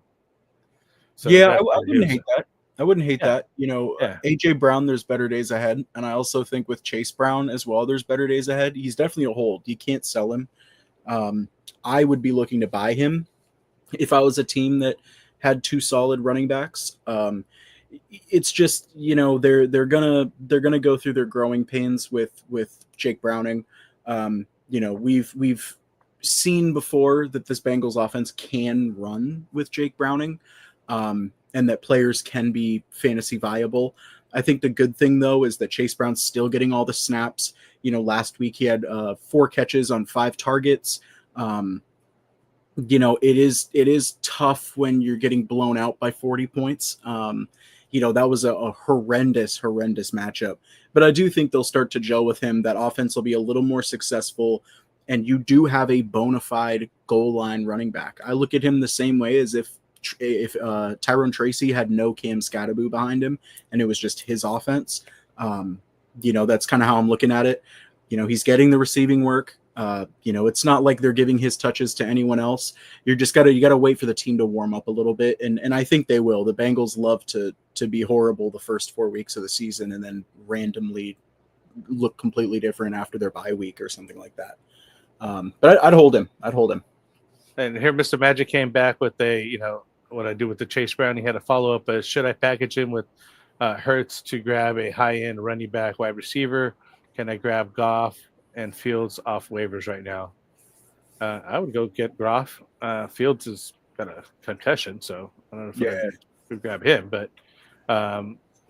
So yeah, I wouldn't hate that. I wouldn't hate that. AJ Brown, there's better days ahead. And I also think with Chase Brown as well, there's better days ahead. He's definitely a hold. You can't sell him. I would be looking to buy him if I was a team that had 2 solid running backs. It's just, they're gonna go through their growing pains with Jake Browning. We've seen before that this Bengals offense can run with Jake Browning. And that players can be fantasy viable. I think the good thing, though, is that Chase Brown's still getting all the snaps. Last week he had 4 catches on 5 targets. It is tough when you're getting blown out by 40 points. That was a horrendous matchup. But I do think they'll start to gel with him. That offense will be a little more successful. And you do have a bona fide goal line running back. I look at him the same way as if Tyrone Tracy had no Cam Scatteraboo behind him and it was just his offense. That's kind of how I'm looking at it. He's getting the receiving work. It's not like they're giving his touches to anyone else. You gotta wait for the team to warm up a little bit. And I think they will. The Bengals love to be horrible the first 4 weeks of the season and then randomly look completely different after their bye week or something like that. But I'd hold him. And here, Mr. Magic came back with what I do with the Chase Brown. He had a follow-up. Should I package him with Hurts to grab a high-end running back wide receiver? Can I grab Goff and Fields off waivers right now? I would go get Goff. Fields has got a concussion, so I don't know if I could grab him. But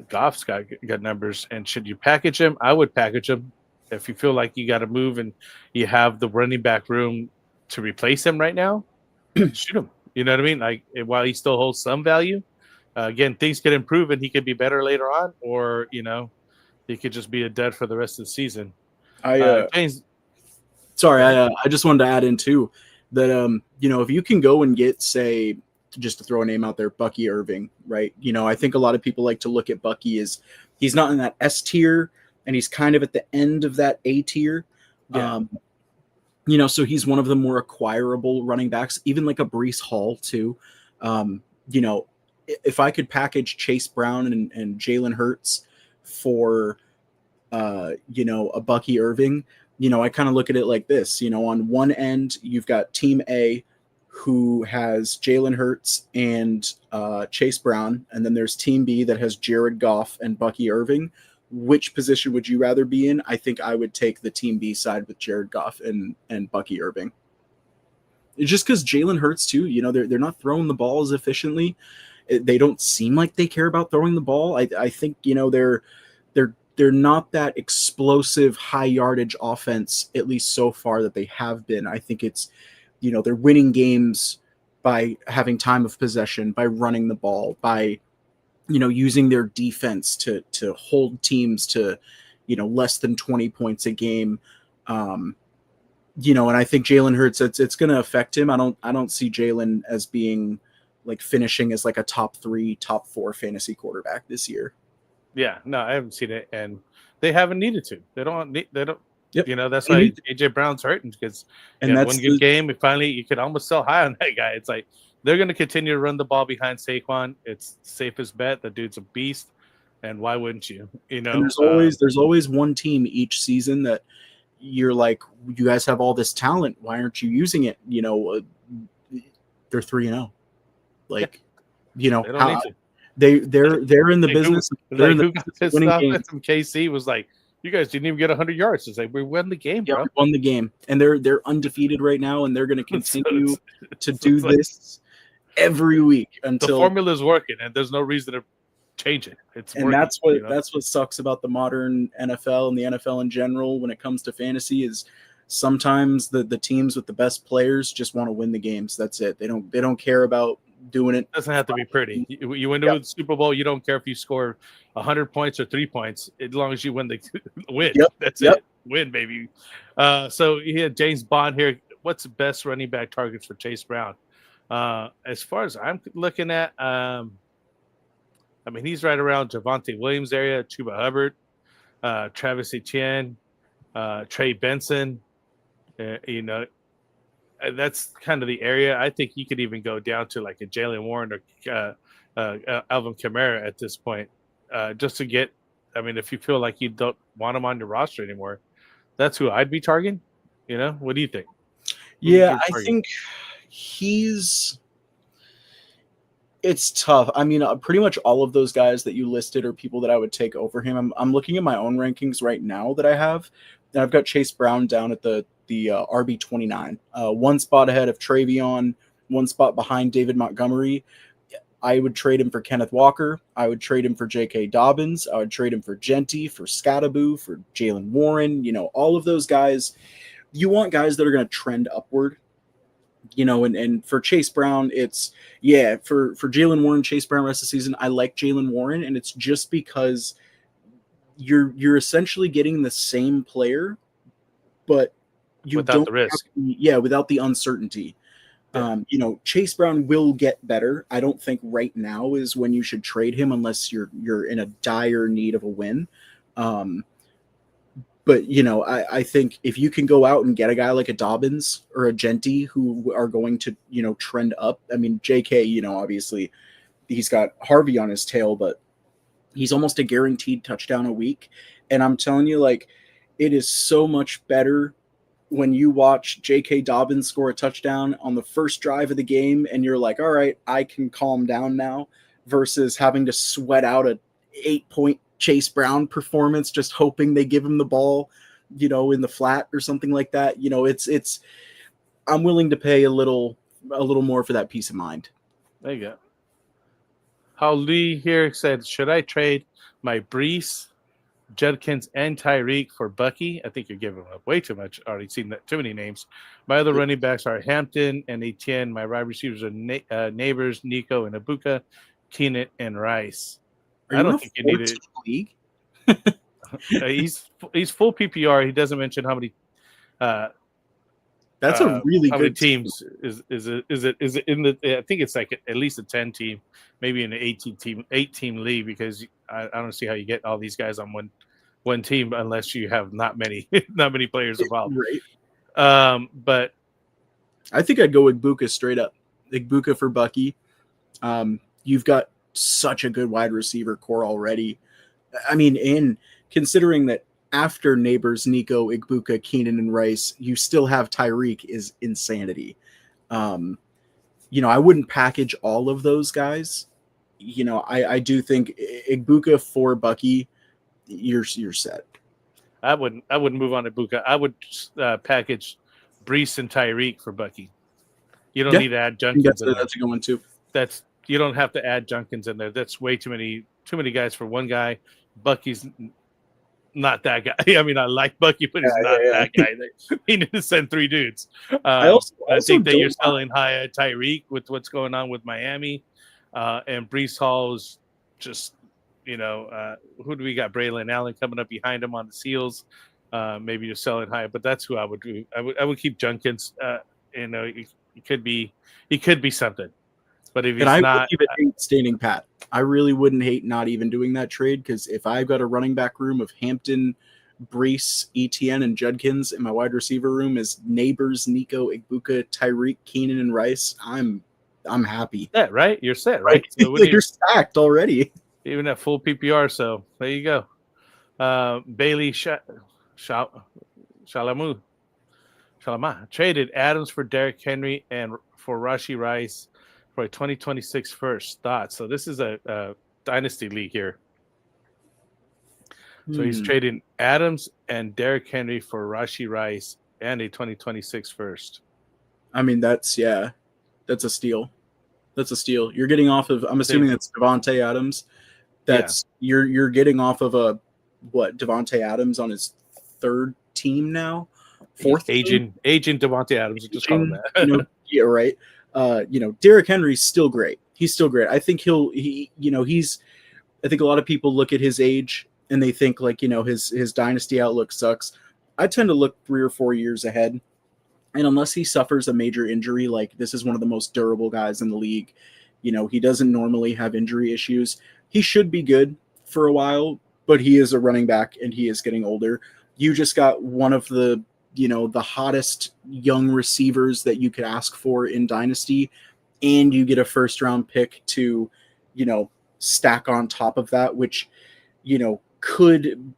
Goff's got good numbers. And should you package him? I would package him. If you feel like you got to move and you have the running back room to replace him right now, shoot him. You know what I mean? Like while he still holds some value, again, things could improve and he could be better later on, or he could just be a dud for the rest of the season. James, sorry, I just wanted to add in too that if you can go and get, say, just to throw a name out there, Bucky Irving, right? I think a lot of people like to look at Bucky as he's not in that S tier and he's kind of at the end of that A tier. Yeah. So he's one of the more acquirable running backs, even like a Breece Hall too. If I could package Chase Brown and Jalen Hurts for, a Bucky Irving, I kind of look at it like this. On one end, you've got Team A who has Jalen Hurts and Chase Brown, and then there's Team B that has Jared Goff and Bucky Irving. Which position would you rather be in? I think I would take the Team B side with Jared Goff and Bucky Irving. It's just because Jalen Hurts too, they're not throwing the ball as efficiently. They don't seem like they care about throwing the ball. I think they're they're not that explosive high yardage offense, at least so far that they have been. I think it's, they're winning games by having time of possession, by running the ball, by, using their defense to hold teams to, less than 20 points a game. And I think Jalen Hurts, it's going to affect him. I don't see Jalen as being like finishing as like a top 3, top 4 fantasy quarterback this year. Yeah, no, I haven't seen it, and they haven't needed to. They don't. Yep. That's why AJ Brown's hurting, because that's one good game. And finally, you could almost sell high on that guy. It's like they're going to continue to run the ball behind Saquon. It's safest bet. The dude's a beast, and why wouldn't you? And there's always one team each season that you're like, you guys have all this talent. Why aren't you using it? They're 3-0. Like, they don't need to. They're in the business. They're in the business winning games. From KC was like, you guys didn't even get 100 yards. It's like, we won the game, bro. We won the game, and they're undefeated right now, and they're going to continue to do this every week until the formula is working, and there's no reason to change it. And that's what sucks about the modern NFL and the NFL in general when it comes to fantasy is sometimes the teams with the best players just want to win the games. That's it. They don't care about doing it. Doesn't have to be pretty. You win the Super Bowl, you don't care if you score 100 points or 3 points, as long as you win the win. Yep. That's it. Win, baby. So you had James Bond here. What's the best running back targets for Chase Brown? As far as I'm looking at, he's right around Javonte Williams area, Chuba Hubbard, Travis Etienne, Trey Benson. That's kind of the area. I think you could even go down to like a Jalen Warren or Alvin Kamara at this point, just to get. If you feel like you don't want him on your roster anymore, that's who I'd be targeting. What do you think? Yeah, I think it's tough. Pretty much all of those guys that you listed are people that I would take over him. I'm looking at my own rankings right now that I have, and I've got Chase Brown down at the RB 29, one spot ahead of Travion, one spot behind David Montgomery. I would trade him for Kenneth Walker. I would trade him for J.K. Dobbins. I would trade him for Genty, for Scattaboo, for Jalen Warren. All of those guys. You want guys that are going to trend upward. And for Chase Brown, it's for Jalen Warren, Chase Brown rest of the season. I like Jalen Warren, and it's just because you're essentially getting the same player, but you without don't the risk. Without the uncertainty. Yeah. Chase Brown will get better. I don't think right now is when you should trade him unless you're in a dire need of a win. But I think if you can go out and get a guy like a Dobbins or a Genty who are going to trend up. JK, obviously he's got Harvey on his tail, but he's almost a guaranteed touchdown a week. And I'm telling you, like, it is so much better when you watch J.K. Dobbins score a touchdown on the first drive of the game and you're like, all right, I can calm down now, versus having to sweat out a 8-point Chase Brown performance, just hoping they give him the ball, in the flat or something like that. It's I'm willing to pay a little more for that peace of mind. There you go. How Lee here said, should I trade my Brees, Judkins, and Tyreek for Bucky? I think you're giving up way too much. Already seen that too many names. My other running backs are Hampton and Etienne. My wide receivers are Neighbors, Nico, and Ibuka, Keenan, and Rice. I don't think you need it. League? He's full PPR. He doesn't mention how many. That's a really how good many teams is it in the? I think it's like at least a 10 team, maybe an 8 team league, because I don't see how you get all these guys on one team unless you have not many players involved. Right. But I think I'd go Ibuka straight up. Ibuka for Bucky. You've got such a good wide receiver core already. In considering that after Neighbors, Nico, Ibuka, Keenan, and Rice, you still have Tyreek is insanity. I wouldn't package all of those guys. I do think Ibuka for Bucky, you're set. I wouldn't move on Ibuka. I would package Brees and Tyreek for Bucky. You don't need to add Junkins. That's a good one too. You don't have to add Junkins in there. That's way too many guys for one guy. Bucky's not that guy. I mean, I like Bucky, but he's not that guy. He need to send 3 dudes. I think that you're selling high at Tyreek with what's going on with Miami, and Breece Hall's just, who do we got? Braylon Allen coming up behind him on the Seals. Maybe you're selling high, but that's who I would do. I would keep Junkins. He could be something. But if he's not, wouldn't even hate staying pat. I really wouldn't hate not even doing that trade, because if I've got a running back room of Hampton, Breece, Etienne, and Judkins, and my wide receiver room is Neighbors, Nico, Igbuka, Tyreek, Keenan, and Rice, I'm happy. Yeah, right. You're set, right? So you're stacked already. Even at full PPR. So there you go. Bailey Shalama traded Adams for Derrick Henry and for Rashee Rice for a 2026 first. Thoughts? So this is a dynasty league here. So he's trading Adams and Derrick Henry for Rashee Rice and a 2026 first. I mean, that's a steal. That's a steal. You're getting off of, I'm assuming that's Devontae Adams. You're getting off of Devontae Adams on his 3rd team now. 4th agent Devontae Adams, just call him that. Yeah, right. Derrick Henry's still great. He's still great. I think I think a lot of people look at his age and they think his dynasty outlook sucks. I tend to look 3 or 4 years ahead. And unless he suffers a major injury, this is one of the most durable guys in the league. He doesn't normally have injury issues. He should be good for a while, but he is a running back and he is getting older. You just got one of the hottest young receivers that you could ask for in Dynasty, and you get a 1st-round pick to, stack on top of that, which, could,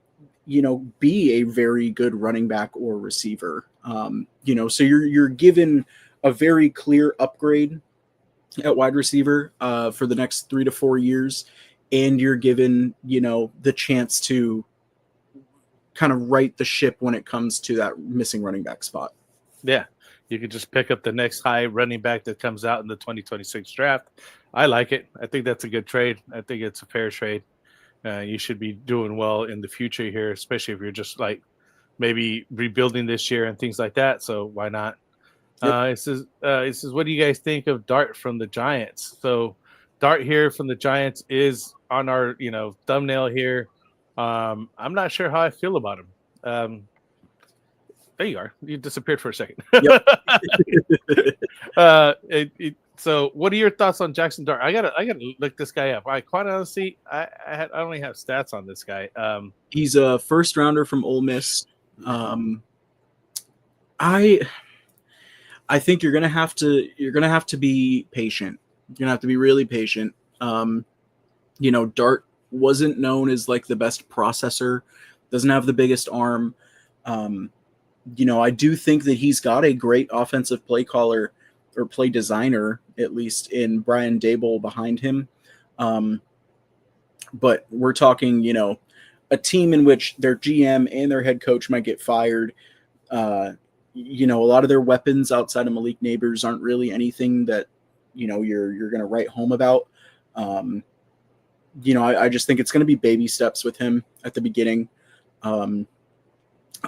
be a very good running back or receiver. So you're given a very clear upgrade at wide receiver for the next 3 to 4 years, and you're given, the chance to kind of right the ship when it comes to that missing running back spot. Yeah, you could just pick up the next high running back that comes out in the 2026 draft. I like it. I think that's a good trade. I think it's a fair trade. You should be doing well in the future here, especially if you're just maybe rebuilding this year and things like that. So why not? Yep. It says, what do you guys think of Dart from the Giants? So Dart here from the Giants is on our thumbnail here. I'm not sure how I feel about him. There you are. You disappeared for a second. Yep. So, what are your thoughts on Jackson Dart? I gotta look this guy up. Quite honestly, I only have stats on this guy. He's a 1st-rounder from Ole Miss. I think you're gonna have to be patient. You're gonna have to be really patient. Dart wasn't known as the best processor, doesn't have the biggest arm. I do think that he's got a great offensive play caller or play designer, at least in Brian Daboll behind him. But we're talking, a team in which their GM and their head coach might get fired. A lot of their weapons outside of Malik Neighbors aren't really anything that, you're going to write home about. I just think it's going to be baby steps with him at the beginning.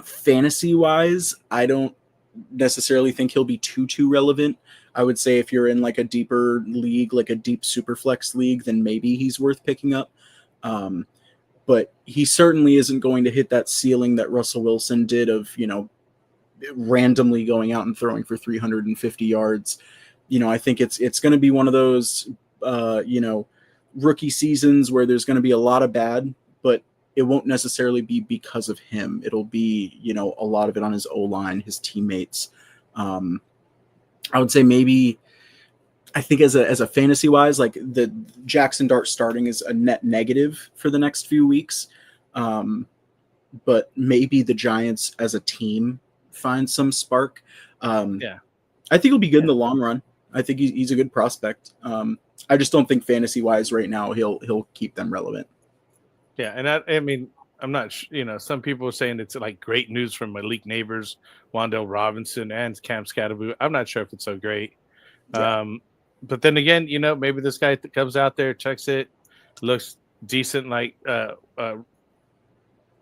Fantasy wise, I don't necessarily think he'll be too relevant. I would say if you're in a deeper league, a deep super flex league, then maybe he's worth picking up. But he certainly isn't going to hit that ceiling that Russell Wilson did of, randomly going out and throwing for 350 yards. I think it's going to be one of those, rookie seasons where there's going to be a lot of bad, but it won't necessarily be because of him. It'll be, a lot of it on his O-line, his teammates. I would say maybe, I think as a fantasy wise, the Jackson Dart starting is a net negative for the next few weeks. But maybe the Giants as a team find some spark. I think he'll be good in the long run. I think he's a good prospect. I just don't think fantasy wise right now he'll keep them relevant. Yeah, and I mean, I'm not, some people are saying it's great news from Malik Neighbors, Wan'Dale Robinson, and Cam Scatterbo. I'm not sure if it's so great. Yeah. But then again, maybe this guy comes out there, checks it, looks decent,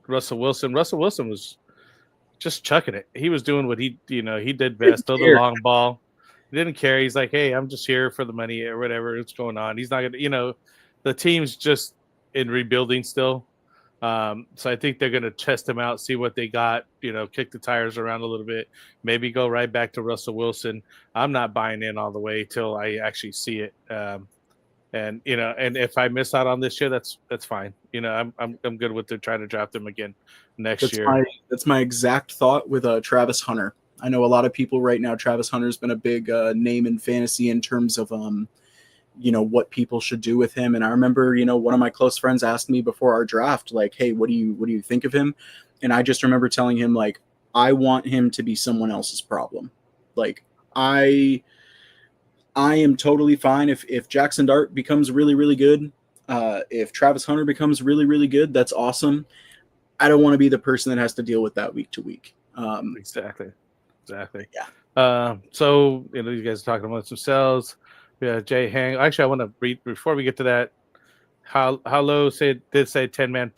Russell Wilson. Russell Wilson was just chucking it. He was doing what he did best. Throw the long ball. He didn't care. He's like, hey, I'm just here for the money or whatever. What's going on? He's not gonna, the team's just in rebuilding still. So I think they're gonna test him out, see what they got. Kick the tires around a little bit. Maybe go right back to Russell Wilson. I'm not buying in all the way till I actually see it. And if I miss out on this year, that's fine. I'm good with trying to draft him again next year. That's my exact thought with Travis Hunter. I know a lot of people right now. Travis Hunter's been a big name in fantasy in terms of what people should do with him. And I remember one of my close friends asked me before our draft, like, hey, what do you think of him? And I just remember telling him, like, I want him to be someone else's problem. Like, I am totally fine if Jackson Dart becomes really, really good. If Travis Hunter becomes really, really good, that's awesome. I don't want to be the person that has to deal with that week to week. Exactly. Yeah. So you guys are talking amongst themselves. Yeah, Jay Hang. Actually, I want to read before we get to that. How low did say 10-man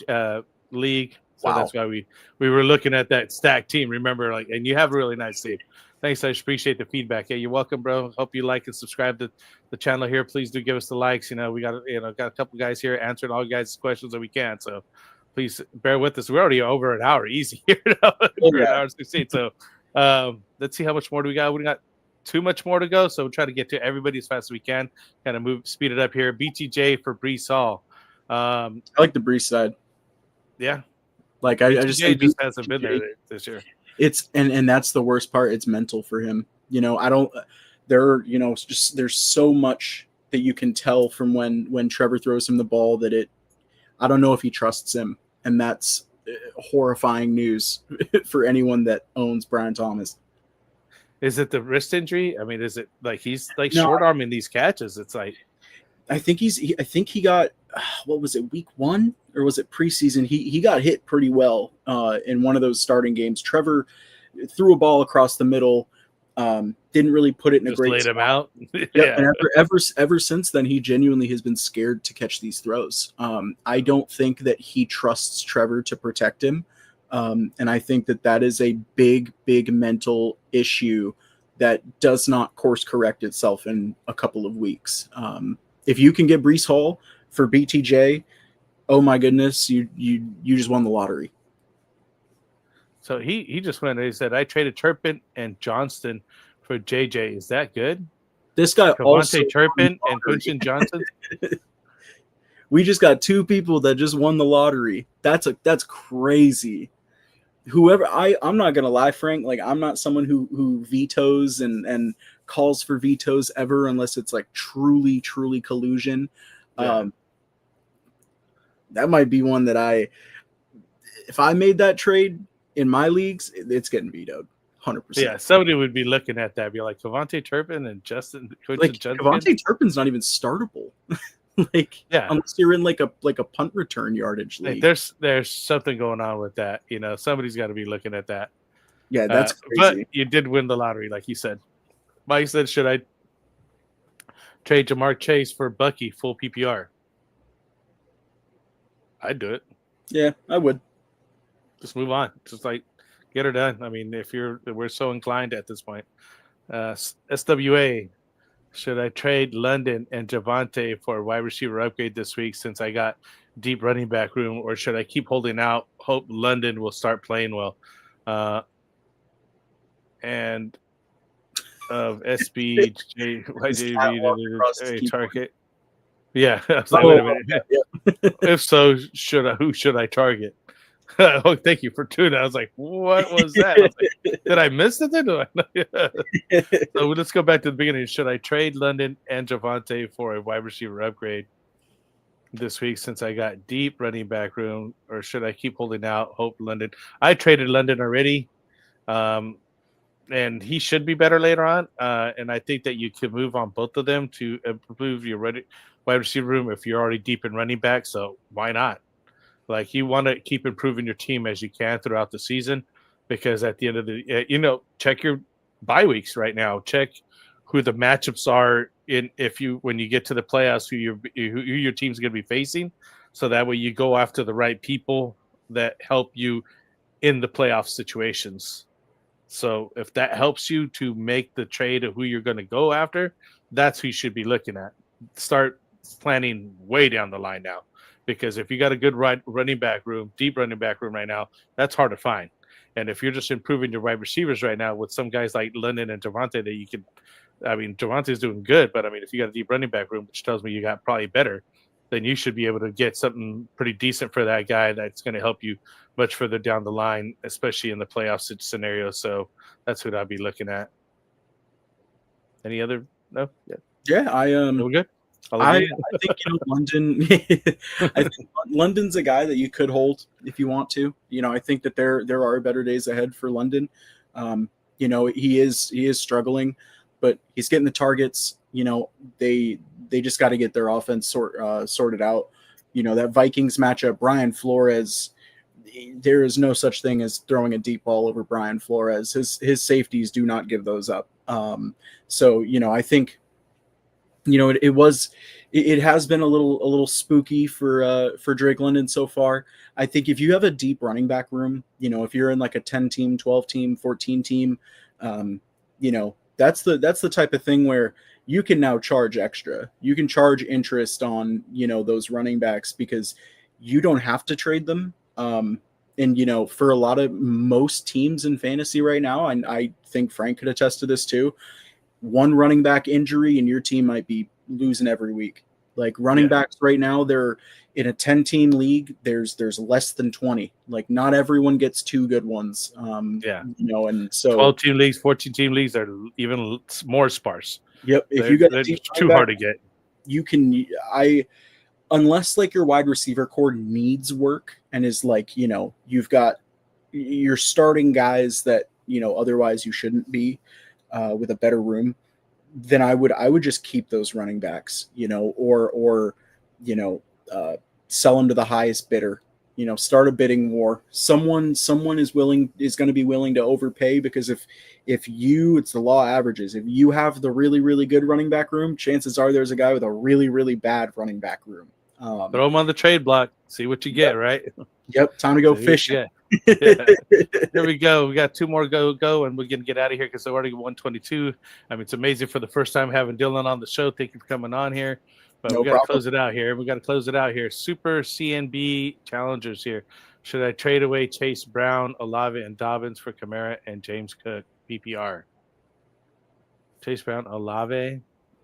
league. So wow. That's why we were looking at that stacked team. Remember, and you have a really nice team. Thanks. I appreciate the feedback. Yeah, you're welcome, bro. Hope you like and subscribe to the channel here. Please do give us the likes. We got got a couple guys here answering all you guys' questions that we can. So please bear with us. We're already over an hour easy here now. We're an hour 16. So let's see how much more do we got. We got too much more to go. So we'll try to get to everybody as fast as we can. Kind of speed it up here. BTJ for Brees Hall. I like the Brees side. Yeah. Like I just hasn't been there this year. It's and that's the worst part. It's mental for him. There's so much that you can tell from when Trevor throws him the ball that I don't know if he trusts him. And that's horrifying news for anyone that owns Brian Thomas. Is it the wrist injury? I mean, is it like he's like short arming these catches? It's like I think he got what was it, week 1 or was it preseason? He got hit pretty well in one of those starting games. Trevor threw a ball across the middle, didn't really put it in a great laid spot. Him out. Yeah. And ever since then, he genuinely has been scared to catch these throws. I don't think that he trusts Trevor to protect him. And I think that is a big, big mental issue that does not course correct itself in a couple of weeks. If you can get Brees Hall for BTJ, oh my goodness, you just won the lottery. So he just went and he said, I traded Turpin and Johnston for JJ. Is that good? This guy also Turpin and Quinton Johnson. We just got 2 people that just won the lottery. That's crazy. Whoever I'm not gonna lie, Frank. Like, I'm not someone who vetoes and calls for vetoes ever unless it's like truly collusion. Yeah. That might be one that if I made that trade in my leagues, it's getting vetoed 100%. Yeah, somebody would be looking at that, be like Kevontae Turpin and Kevontae Turpin's not even startable. Unless you're in like a punt return yardage league. There's something going on with that. Somebody's got to be looking at that. Yeah, that's crazy. But you did win the lottery, like you said. Mike said, should I trade Jamar Chase for Bucky full PPR? I'd do it. Yeah, I would. Just move on. Just like get her done. I mean, we're so inclined at this point. SWA, should I trade London and Javonte for a wide receiver upgrade this week since I got deep running back room, or should I keep holding out, hope London will start playing well? And of SBJ, target. Yeah. I was like, wait a minute. Yeah. If so, who should I target? Oh, thank you for tuning. I was like, what was that? I was like, did I miss it? So let's go back to the beginning. Should I trade London and Javonte for a wide receiver upgrade this week since I got deep running back room, or should I keep holding out, hope London? I traded London already. And he should be better later on. And I think that you could move on both of them to improve your wide receiver room if you're already deep in running back. So why not? Like, you want to keep improving your team as you can throughout the season, because at the end of the, check your bye weeks right now. Check who the matchups are when you get to the playoffs, who your team's going to be facing. So that way you go after the right people that help you in the playoff situations. So if that helps you to make the trade of who you're going to go after, that's who you should be looking at. Start planning way down the line now, because if you got a good running back room, deep running back room right now, that's hard to find. And if you're just improving your wide receivers right now with some guys like London and Devontae that you can, I mean, Devontae's doing good, but I mean, if you got a deep running back room, which tells me you got probably better, then you should be able to get something pretty decent for that guy that's going to help you much further down the line, especially in the playoff scenario. So that's what I'd be looking at. Any other? No? Yeah, we're good. I think London. I think London's a guy that you could hold if you want to. I think that there are better days ahead for London. He is struggling, but he's getting the targets. They just got to get their offense sorted out. That Vikings matchup, Brian Flores. There is no such thing as throwing a deep ball over Brian Flores. His safeties do not give those up. So I think. It has been a little spooky for Drake London so far. I think if you have a deep running back room, if you're in like a 10 team, 12 team, 14 team, that's the type of thing where you can now charge extra. You can charge interest on, those running backs because you don't have to trade them. And for a lot of most teams in fantasy right now, and I think Frank could attest to this too, one running back injury and your team might be losing every week. Like running backs right now, they're in a 10-team league. There's less than 20. Like not everyone gets two good ones. And so 12-team leagues, 14-team leagues are even more sparse. Yep. If you got a too hard to get. You can unless like your wide receiver core needs work and is like, you're starting guys that, otherwise you shouldn't be. With a better room, then I would just keep those running backs, or sell them to the highest bidder, start a bidding war. Someone is going to be willing to overpay, because if it's the law of averages. If you have the really, really good running back room, chances are there's a guy with a really, really bad running back room. Throw them on the trade block, see what you get, right? Yep. Time to go fishing. Yeah. Here we go. We got two more go, and we're gonna get out of here because they're already 122. I mean, it's amazing for the first time having Dylan on the show. Thank you for coming on here. But we got to close it out here. Super CNB challengers here. Should I trade away Chase Brown, Olave, and Dobbins for Kamara and James Cook? PPR. Chase Brown, Olave,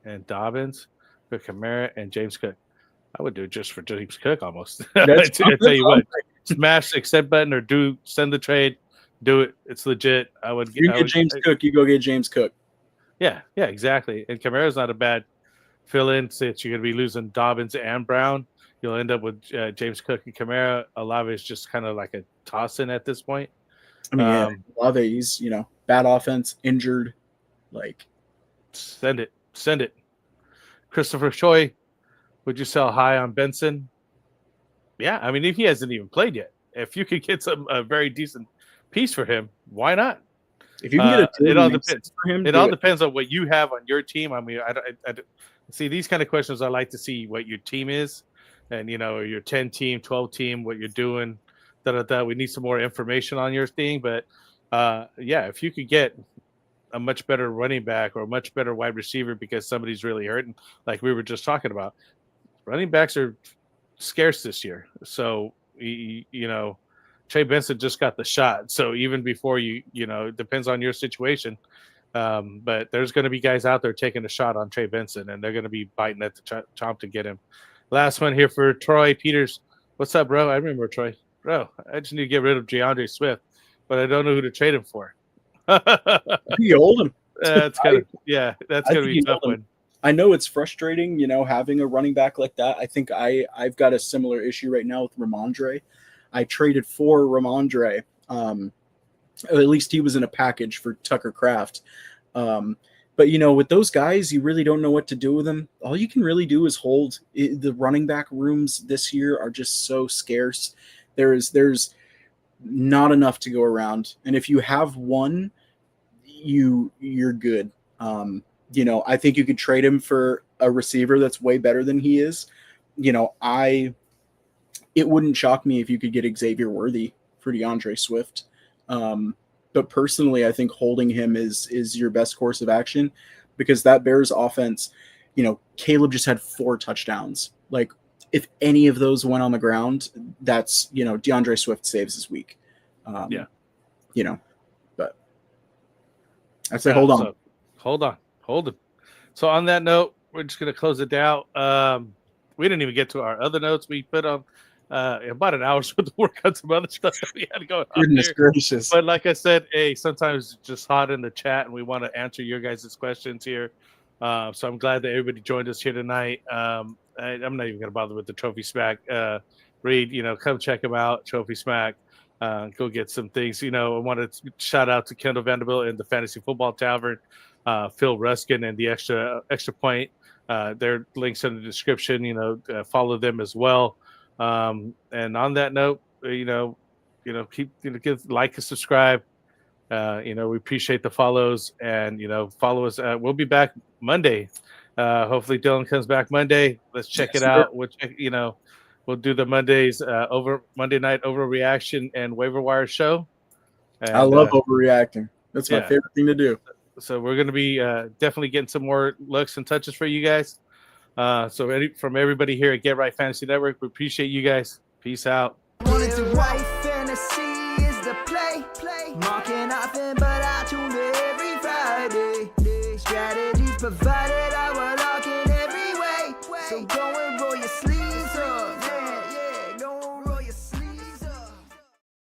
and Dobbins for Kamara and James Cook. I would do it just for James Cook almost. I tell you what. Smash the accept button or send the trade. Do it. It's legit. James Cook. You go get James Cook. Yeah, exactly. And Kamara's not a bad fill-in since you're going to be losing Dobbins and Brown. You'll end up with James Cook and Kamara. Olave is just kind of like a toss-in at this point. I mean, Olave, he's bad offense, injured. Like, send it. Christopher Choi, would you sell high on Benson? Yeah, I mean, if he hasn't even played yet, if you could get a very decent piece for him, why not? If you can get it all depends. It all depends on what you have on your team. I mean, I see these kind of questions. I like to see what your team is, and your 10 team, 12 team, what you're doing. We need some more information on your thing, but if you could get a much better running back or a much better wide receiver because somebody's really hurting, like we were just talking about, running backs are scarce this year. So Trey Benson just got the shot. So even before it depends on your situation. But there's going to be guys out there taking a shot on Trey Benson, and they're going to be biting at the chomp to get him. Last one here for Troy Peters. What's up, bro? I remember Troy. Bro, I just need to get rid of DeAndre Swift, but I don't know who to trade him for. You hold him. That's going to be a tough one. I know it's frustrating, having a running back like that. I think I've got a similar issue right now with Ramondre. I traded for Ramondre. At least he was in a package for Tucker Kraft. But, with those guys, you really don't know what to do with them. All you can really do is hold. The running back rooms this year are just so scarce. There's not enough to go around. And if you have one, you're good. I think you could trade him for a receiver that's way better than he is. it wouldn't shock me if you could get Xavier Worthy for DeAndre Swift. But personally, I think holding him is your best course of action, because that Bears offense, Caleb just had 4 touchdowns. Like, if any of those went on the ground, that's, DeAndre Swift saves his week. But I'd say hold on. So, hold him. So on that note, we're just going to close it down. We didn't even get to our other notes. We put on about an hour's worth of work on some other stuff that we had to go on. Goodness gracious. But like I said, sometimes it's just hot in the chat, and we want to answer your guys' questions here. So I'm glad that everybody joined us here tonight. I'm not even going to bother with the Trophy Smack. Reed, come check them out, Trophy Smack. Go get some things. I want to shout out to Kendall VanDerBilt and the Fantasy Football Tavern, Phil Ruskin and the Extra Point. Their links in the description. Follow them as well. And on that note, keep like and subscribe. We appreciate the follows, and follow us. We'll be back Monday. Hopefully Dylan comes back Monday. Let's check it out. We'll check, we'll do the Mondays Monday night overreaction and waiver wire show. And, I love overreacting. That's my favorite thing to do. So we're going to be definitely getting some more looks and touches for you guys. So from everybody here at Get Right Fantasy Network, we appreciate you guys. Peace out. Wanted to write fantasy is the play. Marking nothing, but I tune in every Friday. Strategies provided, I will lock in every way. So go